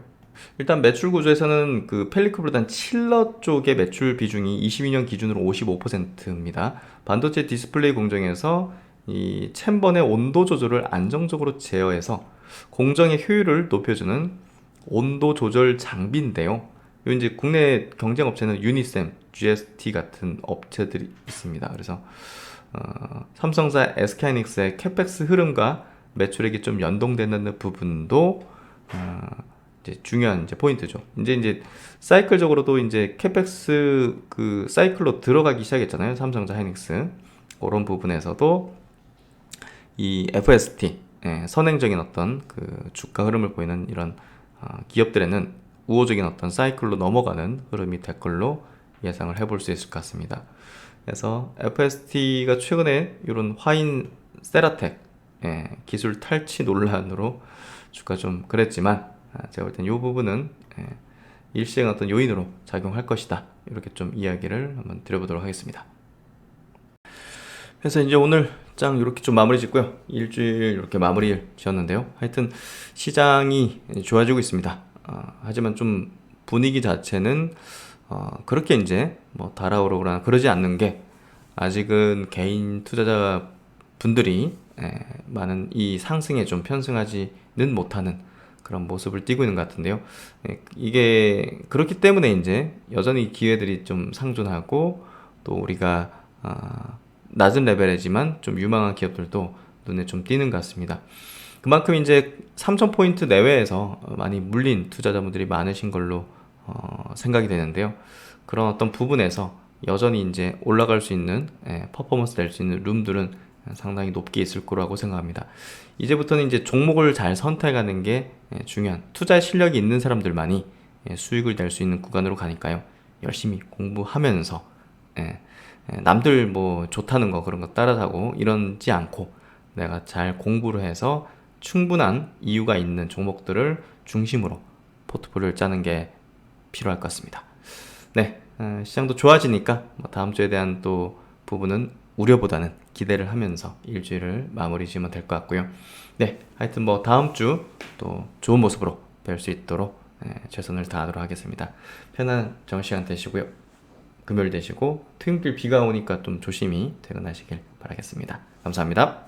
A: 일단 매출 구조에서는 그 펠리클보다는 칠러 쪽의 매출 비중이 22년 기준으로 55%입니다. 반도체 디스플레이 공정에서 이 챔버의 온도 조절을 안정적으로 제어해서 공정의 효율을 높여주는 온도 조절 장비인데요. 이 이제 국내 경쟁 업체는 유니셈, GST 같은 업체들이 있습니다. 그래서 삼성사, SK하이닉스의 캐펙스 흐름과 매출액이 좀 연동되는 부분도 이제 중요한 이제 포인트죠. 이제 사이클적으로도 이제 캐펙스 그 사이클로 들어가기 시작했잖아요. 삼성자, 하이닉스. 그런 부분에서도 이 FST 선행적인 어떤 그 주가 흐름을 보이는 이런 기업들에는 우호적인 어떤 사이클로 넘어가는 흐름이 될 걸로 예상을 해볼 수 있을 것 같습니다. 그래서 FST가 최근에 이런 화인 세라텍 기술 탈취 논란으로 주가 좀 그랬지만 제가 볼 땐 이 부분은 일시적인 어떤 요인으로 작용할 것이다. 이렇게 좀 이야기를 한번 드려보도록 하겠습니다. 그래서 이제 오늘 장 이렇게 좀 마무리 짓고요. 일주일 이렇게 마무리 지었는데요. 하여튼 시장이 좋아지고 있습니다. 하지만 좀 분위기 자체는 그렇게 이제 뭐 달아오르거나 그러지 않는 게 아직은 개인 투자자 분들이 많은 이 상승에 좀 편승하지는 못하는 그런 모습을 띠고 있는 것 같은데요. 이게 그렇기 때문에 이제 여전히 기회들이 좀 상존하고 또 우리가 낮은 레벨이지만 좀 유망한 기업들도 눈에 좀 띄는 것 같습니다. 그만큼 이제 3,000포인트 내외에서 많이 물린 투자자분들이 많으신 걸로 생각이 되는데요. 그런 어떤 부분에서 여전히 이제 올라갈 수 있는 퍼포먼스 낼 수 있는 룸들은 상당히 높게 있을 거라고 생각합니다. 이제부터는 이제 종목을 잘 선택하는 게 중요한, 투자 실력이 있는 사람들만이 수익을 낼 수 있는 구간으로 가니까요. 열심히 공부하면서 남들 뭐 좋다는 거 그런 거 따라가고 이러지 않고 내가 잘 공부를 해서 충분한 이유가 있는 종목들을 중심으로 포트폴리오를 짜는 게 필요할 것 같습니다. 네, 시장도 좋아지니까 뭐 다음 주에 대한 또 부분은 우려보다는 기대를 하면서 일주일을 마무리 지으면 될 것 같고요. 네, 하여튼 뭐 다음 주 또 좋은 모습으로 뵐 수 있도록 최선을 다하도록 하겠습니다. 편안한 정시간 되시고요. 금요일 되시고 토요일 비가 오니까 좀 조심히 퇴근하시길 바라겠습니다. 감사합니다.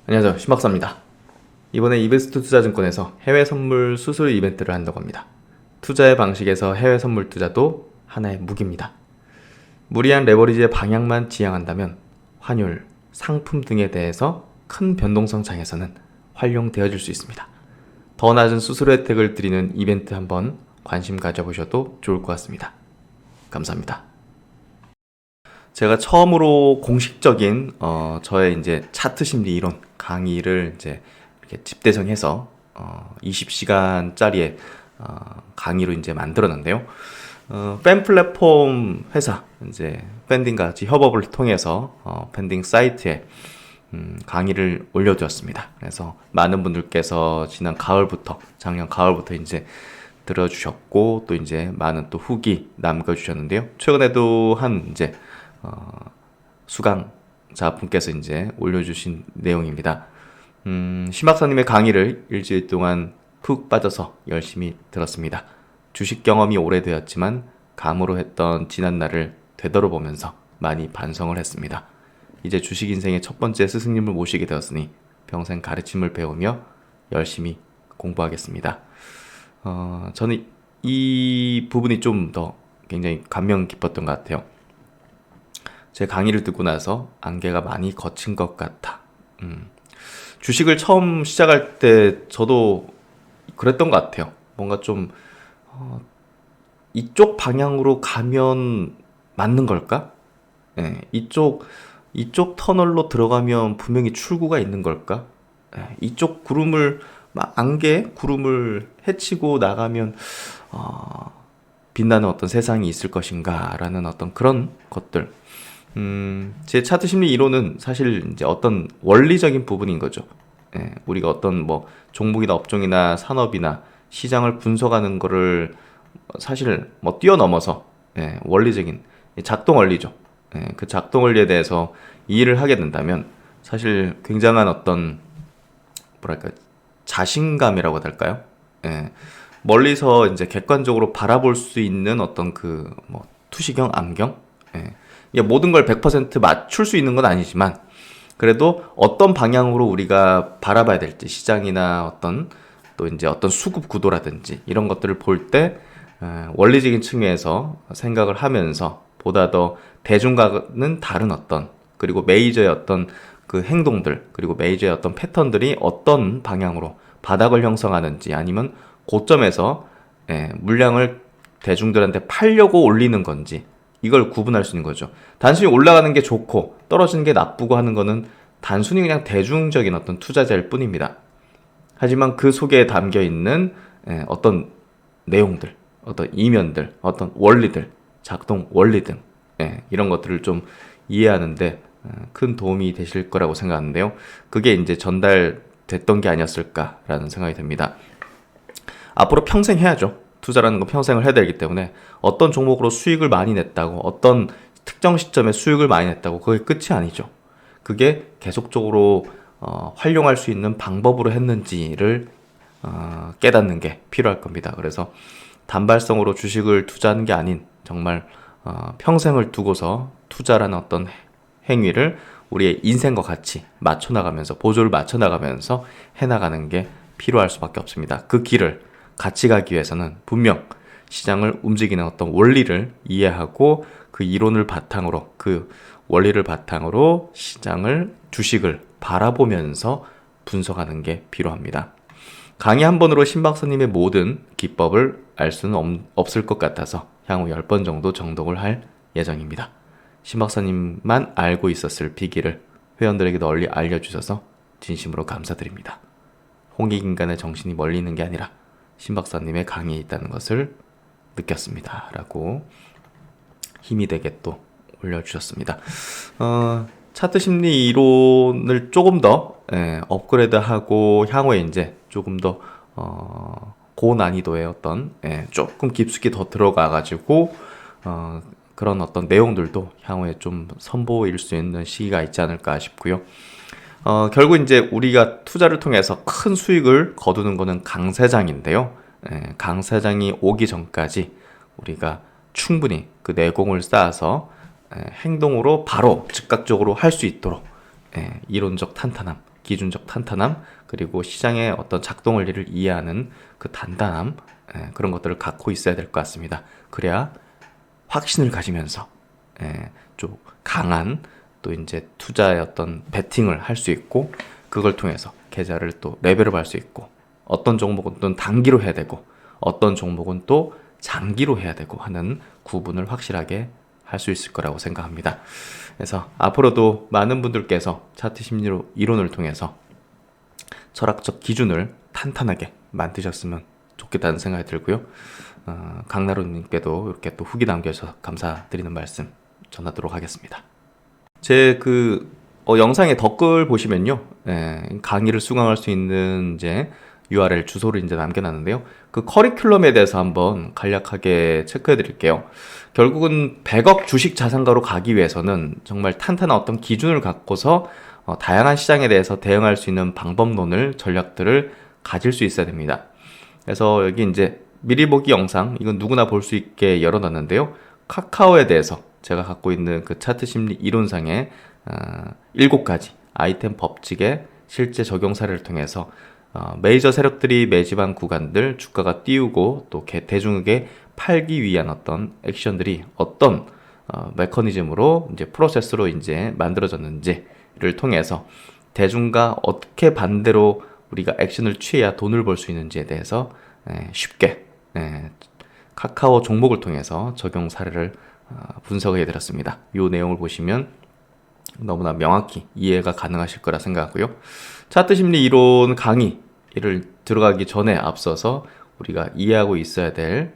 A: 안녕하세요, 신박사입니다. 이번에 이베스트 투자증권에서 해외 선물 수수료 이벤트를 한다고 합니다. 투자의 방식에서 해외 선물 투자도 하나의 무기입니다. 무리한 레버리지의 방향만 지향한다면 환율, 상품 등에 대해서 큰 변동성 장에서는 활용되어질 수 있습니다. 더 낮은 수수료 혜택을 드리는 이벤트 한번 관심 가져보셔도 좋을 것 같습니다. 감사합니다. 제가 처음으로 공식적인 저의 이제 차트 심리 이론 강의를 이제 이렇게 집대성해서 20시간짜리의 강의로 이제 만들었는데요. 팬 플랫폼 회사 이제 팬딩과 같이 협업을 통해서 팬딩 사이트에 강의를 올려두었습니다. 그래서 많은 분들께서 지난 가을부터 작년 가을부터 이제 들어주셨고 또 이제 많은 또 후기 남겨주셨는데요. 최근에도 한 이제 수강자 분께서 이제 올려주신 내용입니다. 심박사님의 강의를 일주일 동안 푹 빠져서 열심히 들었습니다. 주식 경험이 오래되었지만 감으로 했던 지난날을 되돌아보면서 많이 반성을 했습니다. 이제 주식 인생의 첫 번째 스승님을 모시게 되었으니 평생 가르침을 배우며 열심히 공부하겠습니다. 저는 이 부분이 좀 더 굉장히 감명 깊었던 것 같아요. 제 강의를 듣고 나서 안개가 많이 걷힌 것 같아. 주식을 처음 시작할 때 저도 그랬던 것 같아요. 뭔가 좀 이쪽 방향으로 가면 맞는 걸까? 예, 이쪽 터널로 들어가면 분명히 출구가 있는 걸까? 예, 이쪽 구름을 안개 구름을 헤치고 나가면 빛나는 어떤 세상이 있을 것인가라는 어떤 그런 것들. 제 차트 심리 이론은 사실 이제 어떤 원리적인 부분인 거죠. 예, 우리가 어떤 뭐 종목이나 업종이나 산업이나 시장을 분석하는 거를 사실 뭐 뛰어넘어서 원리적인 작동 원리죠. 그 작동 원리에 대해서 이해를 하게 된다면 사실 굉장한 어떤 뭐랄까 자신감이라고 해야 될까요? 예, 멀리서 이제 객관적으로 바라볼 수 있는 어떤 그 뭐 투시경, 암경, 이게 모든 걸 100% 맞출 수 있는 건 아니지만 그래도 어떤 방향으로 우리가 바라봐야 될지 시장이나 어떤 또 이제 어떤 수급 구도라든지 이런 것들을 볼 때 원리적인 측면에서 생각을 하면서 보다 더 대중과는 다른 어떤 그리고 메이저의 어떤 그 행동들 그리고 메이저의 어떤 패턴들이 어떤 방향으로 바닥을 형성하는지 아니면 고점에서 물량을 대중들한테 팔려고 올리는 건지 이걸 구분할 수 있는 거죠. 단순히 올라가는 게 좋고 떨어지는 게 나쁘고 하는 거는 단순히 그냥 대중적인 어떤 투자자일 뿐입니다. 하지만 그 속에 담겨 있는 어떤 내용들, 어떤 이면들, 어떤 원리들, 작동 원리 등 이런 것들을 좀 이해하는데 큰 도움이 되실 거라고 생각하는데요. 그게 이제 전달됐던 게 아니었을까라는 생각이 듭니다. 앞으로 평생 해야죠. 투자라는 건 평생을 해야 되기 때문에 어떤 종목으로 수익을 많이 냈다고 어떤 특정 시점에 수익을 많이 냈다고 그게 끝이 아니죠. 그게 계속적으로 활용할 수 있는 방법으로 했는지를 깨닫는 게 필요할 겁니다. 그래서 단발성으로 주식을 투자하는 게 아닌 정말 평생을 두고서 투자라는 어떤 행위를 우리의 인생과 같이 맞춰나가면서 보조를 맞춰나가면서 해나가는 게 필요할 수밖에 없습니다. 그 길을 같이 가기 위해서는 분명 시장을 움직이는 어떤 원리를 이해하고 그 이론을 바탕으로 그 원리를 바탕으로 시장을 주식을 바라보면서 분석하는 게 필요합니다. 강의 한 번으로 신 박사님의 모든 기법을 알 수는 없을 것 같아서 향후 10번 정도 정독을 할 예정입니다. 신 박사님만 알고 있었을 비기를 회원들에게 널리 알려주셔서 진심으로 감사드립니다. 홍익인간의 정신이 멀리 있는 게 아니라 신 박사님의 강의에 있다는 것을 느꼈습니다. 라고 힘이 되게 또 올려주셨습니다. 차트 심리 이론을 조금 더 업그레이드하고 향후에 이제 조금 더 고난이도의 어떤 조금 깊숙이 더 들어가가지고 그런 어떤 내용들도 향후에 좀 선보일 수 있는 시기가 있지 않을까 싶고요. 결국 이제 우리가 투자를 통해서 큰 수익을 거두는 거는 강세장인데요. 강세장이 오기 전까지 우리가 충분히 그 내공을 쌓아서 행동으로 바로 즉각적으로 할 수 있도록 이론적 탄탄함, 기준적 탄탄함, 그리고 시장의 어떤 작동 원리를 이해하는 그 단단함 그런 것들을 갖고 있어야 될 것 같습니다. 그래야 확신을 가지면서 좀 강한 또 이제 투자의 어떤 베팅을 할 수 있고 그걸 통해서 계좌를 또 레벨업 할 수 있고 어떤 종목은 또 단기로 해야 되고 어떤 종목은 또 장기로 해야 되고 하는 구분을 확실하게 할 수 있을 거라고 생각합니다. 그래서 앞으로도 많은 분들께서 차트 심리로 이론을 통해서 철학적 기준을 탄탄하게 만드셨으면 좋겠다는 생각이 들고요. 강나루님께도 이렇게 또 후기 남겨주셔서 감사드리는 말씀 전하도록 하겠습니다. 제 그 영상의 댓글 보시면요, 강의를 수강할 수 있는 이제 URL 주소를 이제 남겨놨는데요. 그 커리큘럼에 대해서 한번 간략하게 체크해 드릴게요. 결국은 100억 주식 자산가로 가기 위해서는 정말 탄탄한 어떤 기준을 갖고서 다양한 시장에 대해서 대응할 수 있는 방법론을 전략들을 가질 수 있어야 됩니다. 그래서 여기 이제 미리 보기 영상 이건 누구나 볼 수 있게 열어놨는데요. 카카오에 대해서 제가 갖고 있는 그 차트 심리 이론상의 7가지 아이템 법칙의 실제 적용 사례를 통해서 메이저 세력들이 매집한 구간들 주가가 띄우고 또 대중에게 팔기 위한 어떤 액션들이 어떤 메커니즘으로 이제 프로세스로 이제 만들어졌는지를 통해서 대중과 어떻게 반대로 우리가 액션을 취해야 돈을 벌 수 있는지에 대해서 쉽게 카카오 종목을 통해서 적용 사례를 분석해 드렸습니다. 이 내용을 보시면 너무나 명확히 이해가 가능하실 거라 생각하고요. 차트 심리 이론 강의를 들어가기 전에 앞서서 우리가 이해하고 있어야 될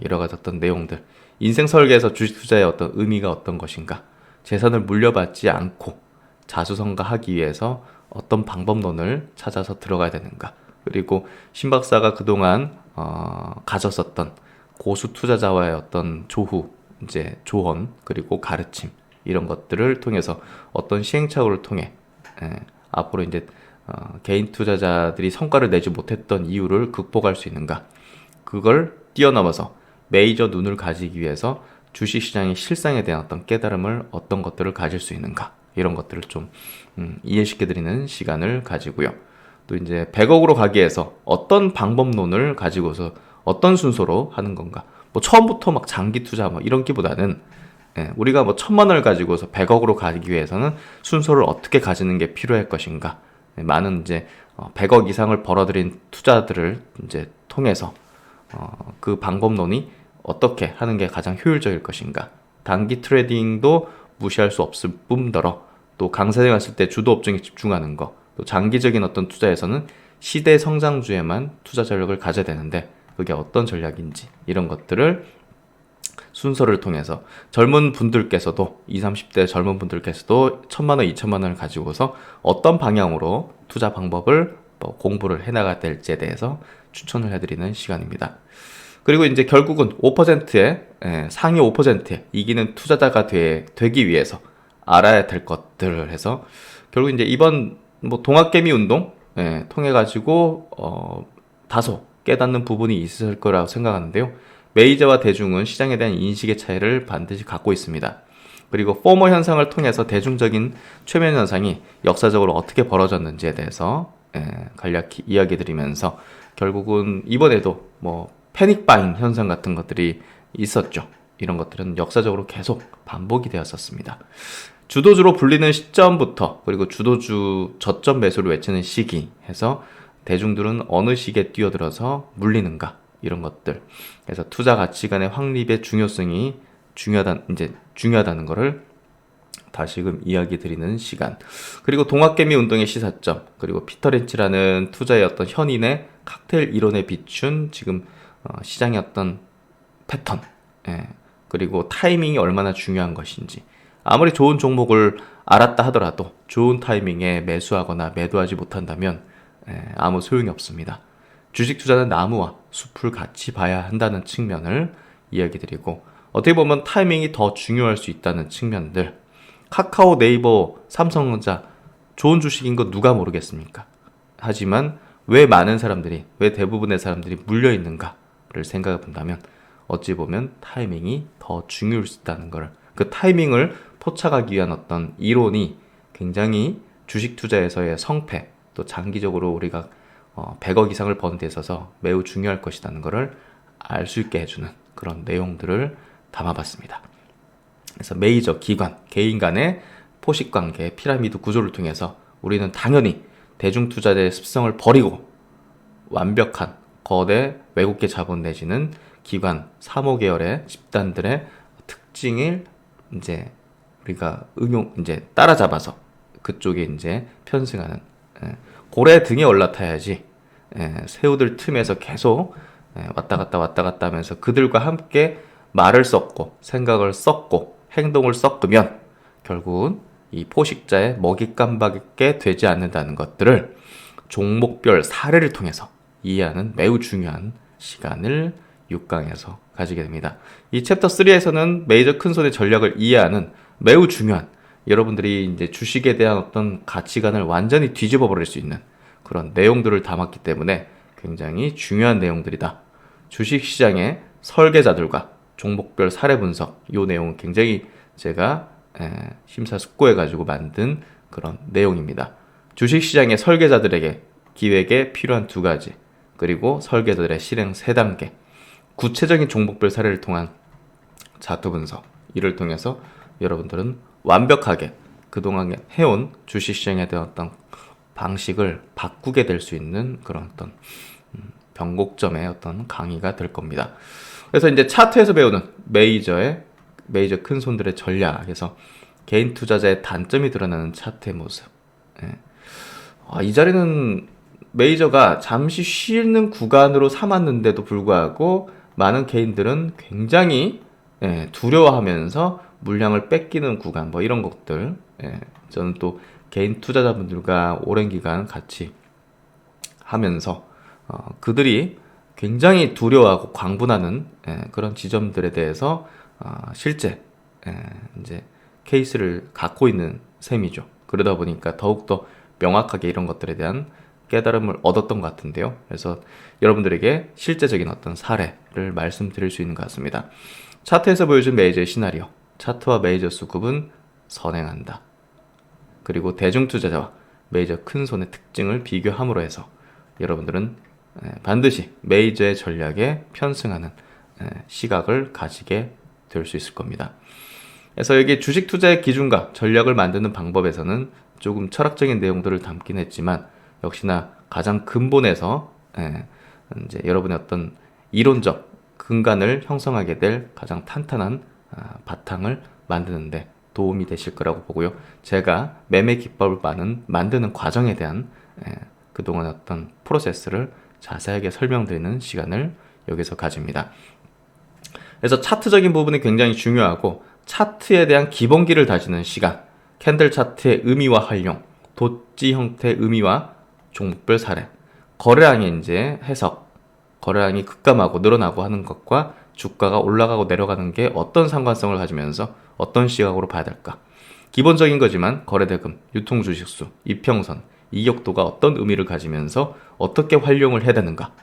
A: 여러 가지 어떤 내용들, 인생 설계에서 주식 투자의 어떤 의미가 어떤 것인가, 재산을 물려받지 않고 자수성가하기 위해서 어떤 방법론을 찾아서 들어가야 되는가, 그리고 신 박사가 그동안 가졌었던 고수 투자자와의 어떤 조언, 그리고 가르침, 이런 것들을 통해서 어떤 시행착오를 통해 앞으로 이제 개인 투자자들이 성과를 내지 못했던 이유를 극복할 수 있는가, 그걸 뛰어넘어서 메이저 눈을 가지기 위해서 주식시장의 실상에 대한 어떤 깨달음을, 어떤 것들을 가질 수 있는가, 이런 것들을 좀 이해시켜드리는 시간을 가지고요. 또 이제 100억으로 가기 위해서 어떤 방법론을 가지고서 어떤 순서로 하는 건가, 뭐 처음부터 막 장기 투자 뭐 이런 기보다는 우리가 뭐 1000만 원을 가지고서 100억으로 가기 위해서는 순서를 어떻게 가지는 게 필요할 것인가, 많은 이제 100억 이상을 벌어들인 투자들을 이제 통해서 그 방법론이 어떻게 하는 게 가장 효율적일 것인가, 단기 트레이딩도 무시할 수 없을 뿐더러 또 강세에 갔을 때 주도 업종에 집중하는 거, 또 장기적인 어떤 투자에서는 시대 성장주에만 투자 전략을 가져야 되는데 그게 어떤 전략인지, 이런 것들을 순서를 통해서 젊은 분들께서도 20, 30대 젊은 분들께서도 1000만 원, 2000만 원을 가지고서 어떤 방향으로 투자 방법을 공부를 해나가야 될지에 대해서 추천을 해드리는 시간입니다. 그리고 이제 결국은 5%의 상위 5%에 이기는 투자자가 되기 위해서 알아야 될 것들을 해서 결국 이제 이번 뭐 동학개미 운동 통해 가지고 다소 깨닫는 부분이 있을 거라고 생각하는데요. 메이저와 대중은 시장에 대한 인식의 차이를 반드시 갖고 있습니다. 그리고 포머 현상을 통해서 대중적인 최면 현상이 역사적으로 어떻게 벌어졌는지에 대해서 간략히 이야기 드리면서 결국은 이번에도 뭐 패닉 바잉 현상 같은 것들이 있었죠. 이런 것들은 역사적으로 계속 반복이 되었었습니다. 주도주로 불리는 시점부터, 그리고 주도주 저점 매수를 외치는 시기 해서 대중들은 어느 시기에 뛰어들어서 물리는가, 이런 것들. 그래서 투자 가치관의 확립의 중요성이 중요하다는 것을 다시금 이야기 드리는 시간. 그리고 동학개미 운동의 시사점, 그리고 피터 렌치라는 투자의 어떤 현인의 칵테일 이론에 비춘 지금 시장의 어떤 패턴, 그리고 타이밍이 얼마나 중요한 것인지, 아무리 좋은 종목을 알았다 하더라도 좋은 타이밍에 매수하거나 매도하지 못한다면 아무 소용이 없습니다. 주식 투자는 나무와 숲을 같이 봐야 한다는 측면을 이야기 드리고, 어떻게 보면 타이밍이 더 중요할 수 있다는 측면들, 카카오, 네이버, 삼성전자 좋은 주식인 거 누가 모르겠습니까? 하지만 왜 대부분의 사람들이 물려있는가를 생각해 본다면 어찌 보면 타이밍이 더 중요할 수 있다는 걸, 그 타이밍을 포착하기 위한 어떤 이론이 굉장히 주식 투자에서의 성패, 또 장기적으로 우리가 100억 이상을 버는 데 있어서 매우 중요할 것이라는 것을 알 수 있게 해주는 그런 내용들을 담아봤습니다. 그래서 메이저, 기관, 개인 간의 포식관계, 피라미드 구조를 통해서 우리는 당연히 대중투자자의 습성을 버리고 완벽한 거대 외국계 자본 내지는 기관, 사모계열의 집단들의 특징을 이제 우리가 따라잡아서 그쪽에 이제 편승하는, 고래 등에 올라타야지 새우들 틈에서 계속 왔다 갔다 하면서 그들과 함께 말을 섞고 생각을 섞고 행동을 섞으면 결국은 이 포식자의 먹잇감 받게 되지 않는다는 것들을 종목별 사례를 통해서 이해하는 매우 중요한 시간을 6강에서 가지게 됩니다. 이 챕터 3에서는 메이저 큰손의 전략을 이해하는 매우 중요한, 여러분들이 이제 주식에 대한 어떤 가치관을 완전히 뒤집어 버릴 수 있는 그런 내용들을 담았기 때문에 굉장히 중요한 내용들이다. 주식시장의 설계자들과 종목별 사례 분석, 이 내용은 굉장히 제가 심사숙고해가지고 만든 그런 내용입니다. 주식시장의 설계자들에게 기획에 필요한 2가지, 그리고 설계자들의 실행 3단계, 구체적인 종목별 사례를 통한 자투 분석, 이를 통해서 여러분들은 완벽하게 그동안 해온 주식시장에 대한 어떤 방식을 바꾸게 될 수 있는 그런 어떤 변곡점의 어떤 강의가 될 겁니다. 그래서 이제 차트에서 배우는 메이저 큰 손들의 전략에서 개인 투자자의 단점이 드러나는 차트의 모습. 예. 이 자리는 메이저가 잠시 쉬는 구간으로 삼았는데도 불구하고 많은 개인들은 굉장히 두려워하면서 물량을 뺏기는 구간, 뭐 이런 것들. 저는 또 개인 투자자분들과 오랜 기간 같이 하면서 그들이 굉장히 두려워하고 광분하는 그런 지점들에 대해서 실제 이제 케이스를 갖고 있는 셈이죠. 그러다 보니까 더욱더 명확하게 이런 것들에 대한 깨달음을 얻었던 것 같은데요. 그래서 여러분들에게 실제적인 어떤 사례를 말씀드릴 수 있는 것 같습니다. 차트에서 보여준 메이저의 시나리오, 차트와 메이저 수급은 선행한다. 그리고 대중투자자와 메이저 큰손의 특징을 비교함으로 해서 여러분들은 반드시 메이저의 전략에 편승하는 시각을 가지게 될 수 있을 겁니다. 그래서 여기 주식 투자의 기준과 전략을 만드는 방법에서는 조금 철학적인 내용들을 담긴 했지만 역시나 가장 근본에서 이제 여러분의 어떤 이론적 근간을 형성하게 될 가장 탄탄한 바탕을 만드는데 도움이 되실 거라고 보고요. 제가 매매 기법을 만드는 과정에 대한 그동안의 어떤 프로세스를 자세하게 설명드리는 시간을 여기서 가집니다. 그래서 차트적인 부분이 굉장히 중요하고 차트에 대한 기본기를 다지는 시간, 캔들 차트의 의미와 활용, 도지 형태의 의미와 종목별 사례, 거래량의 이제 해석, 거래량이 급감하고 늘어나고 하는 것과 주가가 올라가고 내려가는 게 어떤 상관성을 가지면서 어떤 시각으로 봐야 될까? 기본적인 거지만 거래대금, 유통주식수, 이평선, 이격도가 어떤 의미를 가지면서 어떻게 활용을 해야 되는가?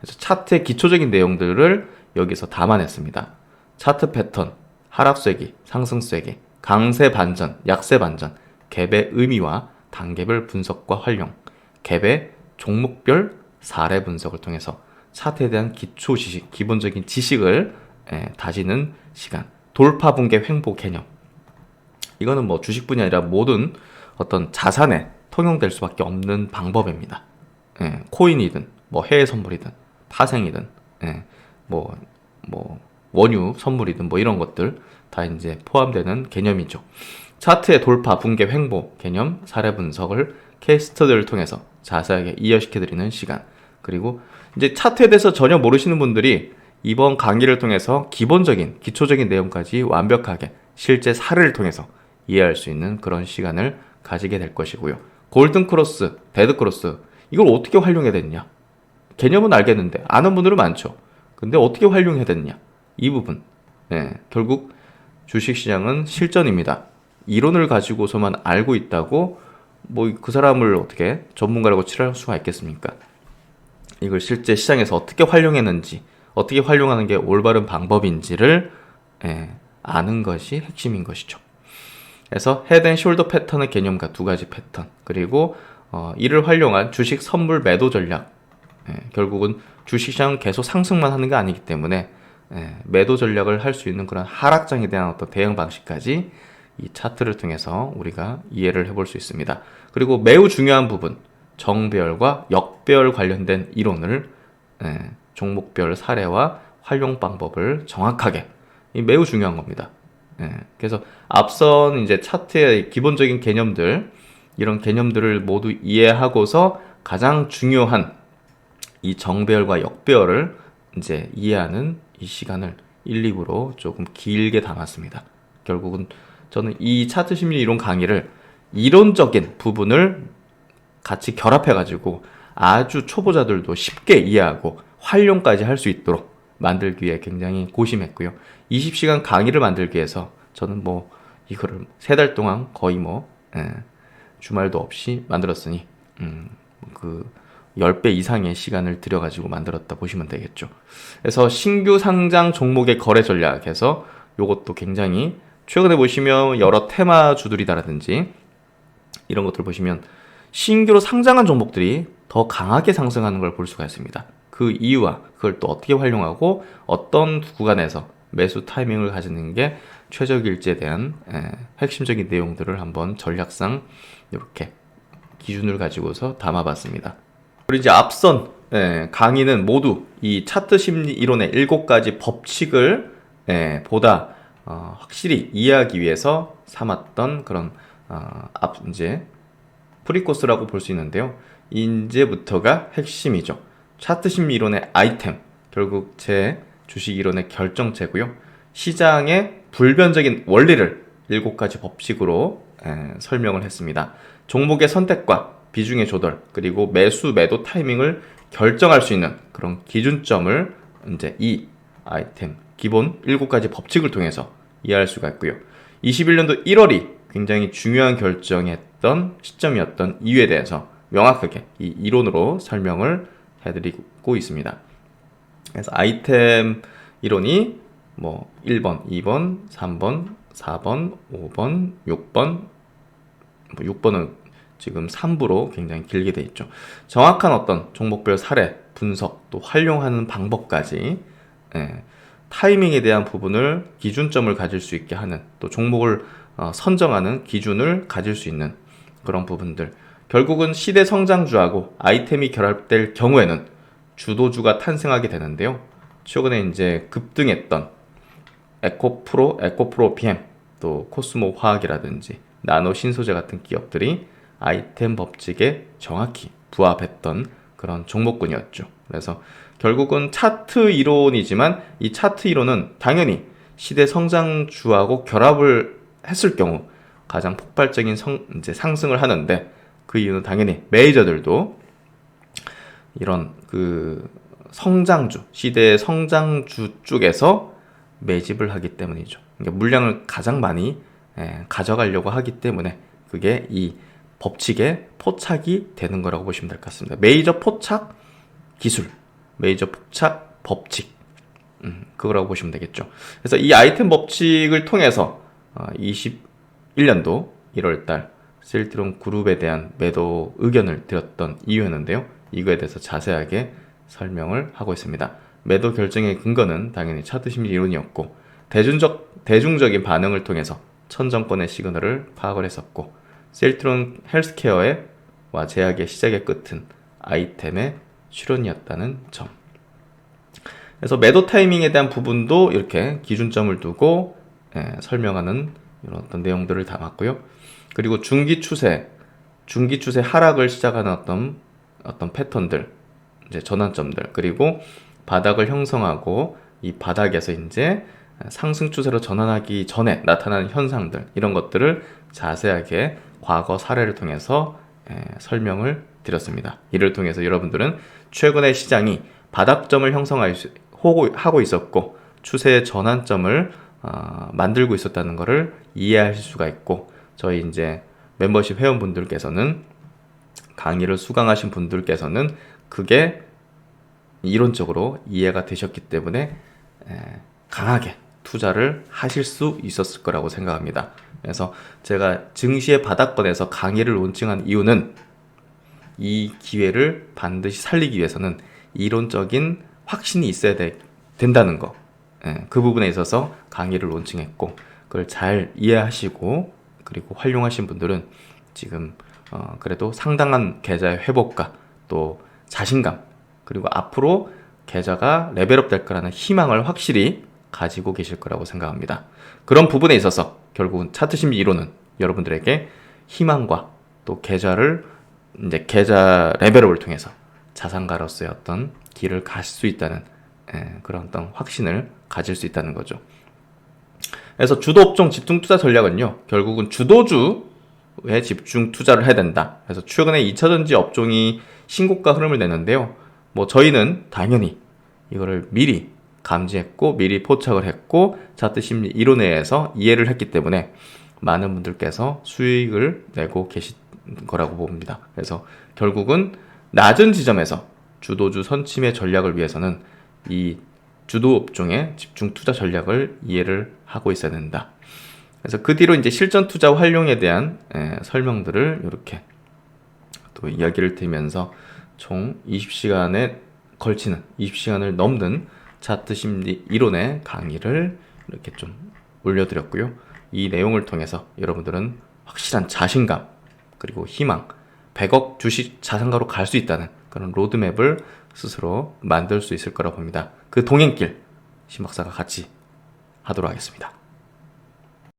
A: 그래서 차트의 기초적인 내용들을 여기서 담아냈습니다. 차트 패턴, 하락세기, 상승세기, 강세 반전, 약세 반전, 갭의 의미와 단계별 분석과 활용, 갭의 종목별 사례 분석을 통해서 차트에 대한 기초 지식, 기본적인 지식을 다지는 시간. 돌파 붕괴 횡보 개념. 이거는 뭐 주식뿐이 아니라 모든 어떤 자산에 통용될 수밖에 없는 방법입니다. 코인이든 뭐 해외 선물이든 파생이든 뭐 원유 선물이든 뭐 이런 것들 다 이제 포함되는 개념이죠. 차트의 돌파, 붕괴, 횡보 개념 사례 분석을 케이스 스터디를 통해서 자세하게 이해시켜드리는 시간. 그리고 이제 차트에 대해서 전혀 모르시는 분들이 이번 강의를 통해서 기본적인, 기초적인 내용까지 완벽하게 실제 사례를 통해서 이해할 수 있는 그런 시간을 가지게 될 것이고요. 골든 크로스, 데드 크로스, 이걸 어떻게 활용해야 되느냐? 개념은 알겠는데 아는 분들은 많죠. 근데 어떻게 활용해야 되느냐? 이 부분. 결국 주식시장은 실전입니다. 이론을 가지고서만 알고 있다고 뭐 그 사람을 어떻게 전문가라고 칠할 수가 있겠습니까? 이걸 실제 시장에서 어떻게 활용했는지, 어떻게 활용하는 게 올바른 방법인지를 아는 것이 핵심인 것이죠. 그래서 헤드 앤 숄더 패턴의 개념과 두 가지 패턴, 그리고 이를 활용한 주식 선물 매도 전략. 결국은 주식시장은 계속 상승만 하는 게 아니기 때문에 매도 전략을 할 수 있는 그런 하락장에 대한 어떤 대응 방식까지 이 차트를 통해서 우리가 이해를 해볼 수 있습니다. 그리고 매우 중요한 부분, 정배열과 역배열 관련된 이론을 종목별 사례와 활용 방법을 정확하게, 매우 중요한 겁니다. 그래서 앞선 이제 차트의 기본적인 개념들, 이런 개념들을 모두 이해하고서 가장 중요한 이 정배열과 역배열을 이제 이해하는 이 시간을 1, 2부로 조금 길게 담았습니다. 결국은 저는 이 차트 심리 이론 강의를 이론적인 부분을 같이 결합해가지고 아주 초보자들도 쉽게 이해하고 활용까지 할 수 있도록 만들기 위해 굉장히 고심했고요. 20시간 강의를 만들기 위해서 저는 뭐 이거를 3달 동안 거의 주말도 없이 만들었으니 그 10배 이상의 시간을 들여가지고 만들었다 보시면 되겠죠. 그래서 신규 상장 종목의 거래 전략에서 요것도 굉장히 최근에 보시면 여러 테마주들이라든지 이런 것들 보시면 신규로 상장한 종목들이 더 강하게 상승하는 걸 볼 수가 있습니다. 그 이유와 그걸 또 어떻게 활용하고 어떤 구간에서 매수 타이밍을 가지는 게 최적일지에 대한 핵심적인 내용들을 한번 전략상 이렇게 기준을 가지고서 담아봤습니다. 그리고 이제 앞선 강의는 모두 이 차트 심리 이론의 7가지 법칙을 보다 확실히 이해하기 위해서 삼았던 그런 이제 프리코스라고 볼 수 있는데요. 이제부터가 핵심이죠. 차트 심리 이론의 아이템, 결국 제 주식 이론의 결정체고요. 시장의 불변적인 원리를 7가지 법칙으로 설명을 했습니다. 종목의 선택과 비중의 조절, 그리고 매수, 매도 타이밍을 결정할 수 있는 그런 기준점을 이제 이 아이템 기본 7가지 법칙을 통해서 이해할 수가 있고요. 21년도 1월이 굉장히 중요한 결정했던 시점이었던 이유에 대해서 명확하게 이 이론으로 설명을 해드리고 있습니다. 그래서 아이템 이론이 뭐 1번, 2번, 3번, 4번, 5번, 6번, 6번은 지금 3부로 굉장히 길게 돼 있죠. 정확한 어떤 종목별 사례, 분석, 또 활용하는 방법까지 타이밍에 대한 부분을 기준점을 가질 수 있게 하는, 또 종목을 선정하는 기준을 가질 수 있는 그런 부분들. 결국은 시대 성장주하고 아이템이 결합될 경우에는 주도주가 탄생하게 되는데요. 최근에 이제 급등했던 에코프로 PM, 또 코스모 화학이라든지 나노 신소재 같은 기업들이 아이템 법칙에 정확히 부합했던 그런 종목군이었죠. 그래서 결국은 차트 이론이지만 이 차트 이론은 당연히 시대 성장주하고 결합을 했을 경우 가장 폭발적인 이제 상승을 하는데, 그 이유는 당연히 메이저들도 이런 그 성장주, 시대의 성장주 쪽에서 매집을 하기 때문이죠. 그러니까 물량을 가장 많이 가져가려고 하기 때문에 그게 이 법칙에 포착이 되는 거라고 보시면 될 것 같습니다. 메이저 포착 기술, 메이저 포착 법칙, 그거라고 보시면 되겠죠. 그래서 이 아이템 법칙을 통해서 21년도 1월달 셀트론 그룹에 대한 매도 의견을 드렸던 이유였는데요. 이거에 대해서 자세하게 설명을 하고 있습니다. 매도 결정의 근거는 당연히 차트 심리 이론이었고, 대중적인 반응을 통해서 천정권의 시그널을 파악을 했었고, 셀트론 헬스케어와 제약의 시작의 끝은 아이템의 출현이었다는 점. 그래서 매도 타이밍에 대한 부분도 이렇게 기준점을 두고 설명하는 이런 어떤 내용들을 담았고요. 그리고 중기 추세 하락을 시작하는 어떤 패턴들, 이제 전환점들, 그리고 바닥을 형성하고 이 바닥에서 이제 상승 추세로 전환하기 전에 나타나는 현상들, 이런 것들을 자세하게 과거 사례를 통해서 설명을 드렸습니다. 이를 통해서 여러분들은 최근의 시장이 바닥점을 형성하고 있었고 추세의 전환점을 만들고 있었다는 것을 이해하실 수가 있고, 저희 이제 멤버십 회원분들께서는, 강의를 수강하신 분들께서는 그게 이론적으로 이해가 되셨기 때문에 강하게 투자를 하실 수 있었을 거라고 생각합니다. 그래서 제가 증시의 바닥권에서 강의를 론칭한 이유는 이 기회를 반드시 살리기 위해서는 이론적인 확신이 있어야 된다는 거, 그 부분에 있어서 강의를 론칭했고, 그걸 잘 이해하시고 그리고 활용하신 분들은 지금 그래도 상당한 계좌의 회복과 또 자신감, 그리고 앞으로 계좌가 레벨업 될 거라는 희망을 확실히 가지고 계실 거라고 생각합니다. 그런 부분에 있어서 결국은 차트 심리 이론은 여러분들에게 희망과 또 계좌 레벨업을 통해서 자산가로서의 어떤 길을 갈 수 있다는 그런 어떤 확신을 가질 수 있다는 거죠. 그래서 주도 업종 집중 투자 전략은요, 결국은 주도주에 집중 투자를 해야 된다. 그래서 최근에 2차전지 업종이 신고가 흐름을 내는데요. 뭐 저희는 당연히 이거를 미리 감지했고 미리 포착을 했고 차트 심리 이론에 의해서 이해를 했기 때문에 많은 분들께서 수익을 내고 계신 거라고 봅니다. 그래서 결국은 낮은 지점에서 주도주 선침의 전략을 위해서는 이 주도 업종의 집중 투자 전략을 이해를 하고 있어야 된다. 그래서 그 뒤로 이제 실전 투자 활용에 대한 설명들을 이렇게 또 이야기를 드리면서 총 20시간에 걸치는 20시간을 넘는 차트 심리 이론의 강의를 이렇게 좀 올려드렸고요. 이 내용을 통해서 여러분들은 확실한 자신감, 그리고 희망, 100억 주식 자산가로 갈 수 있다는 그런 로드맵을 스스로 만들 수 있을 거라고 봅니다. 그 동행길 신 박사가 같이 하도록 하겠습니다.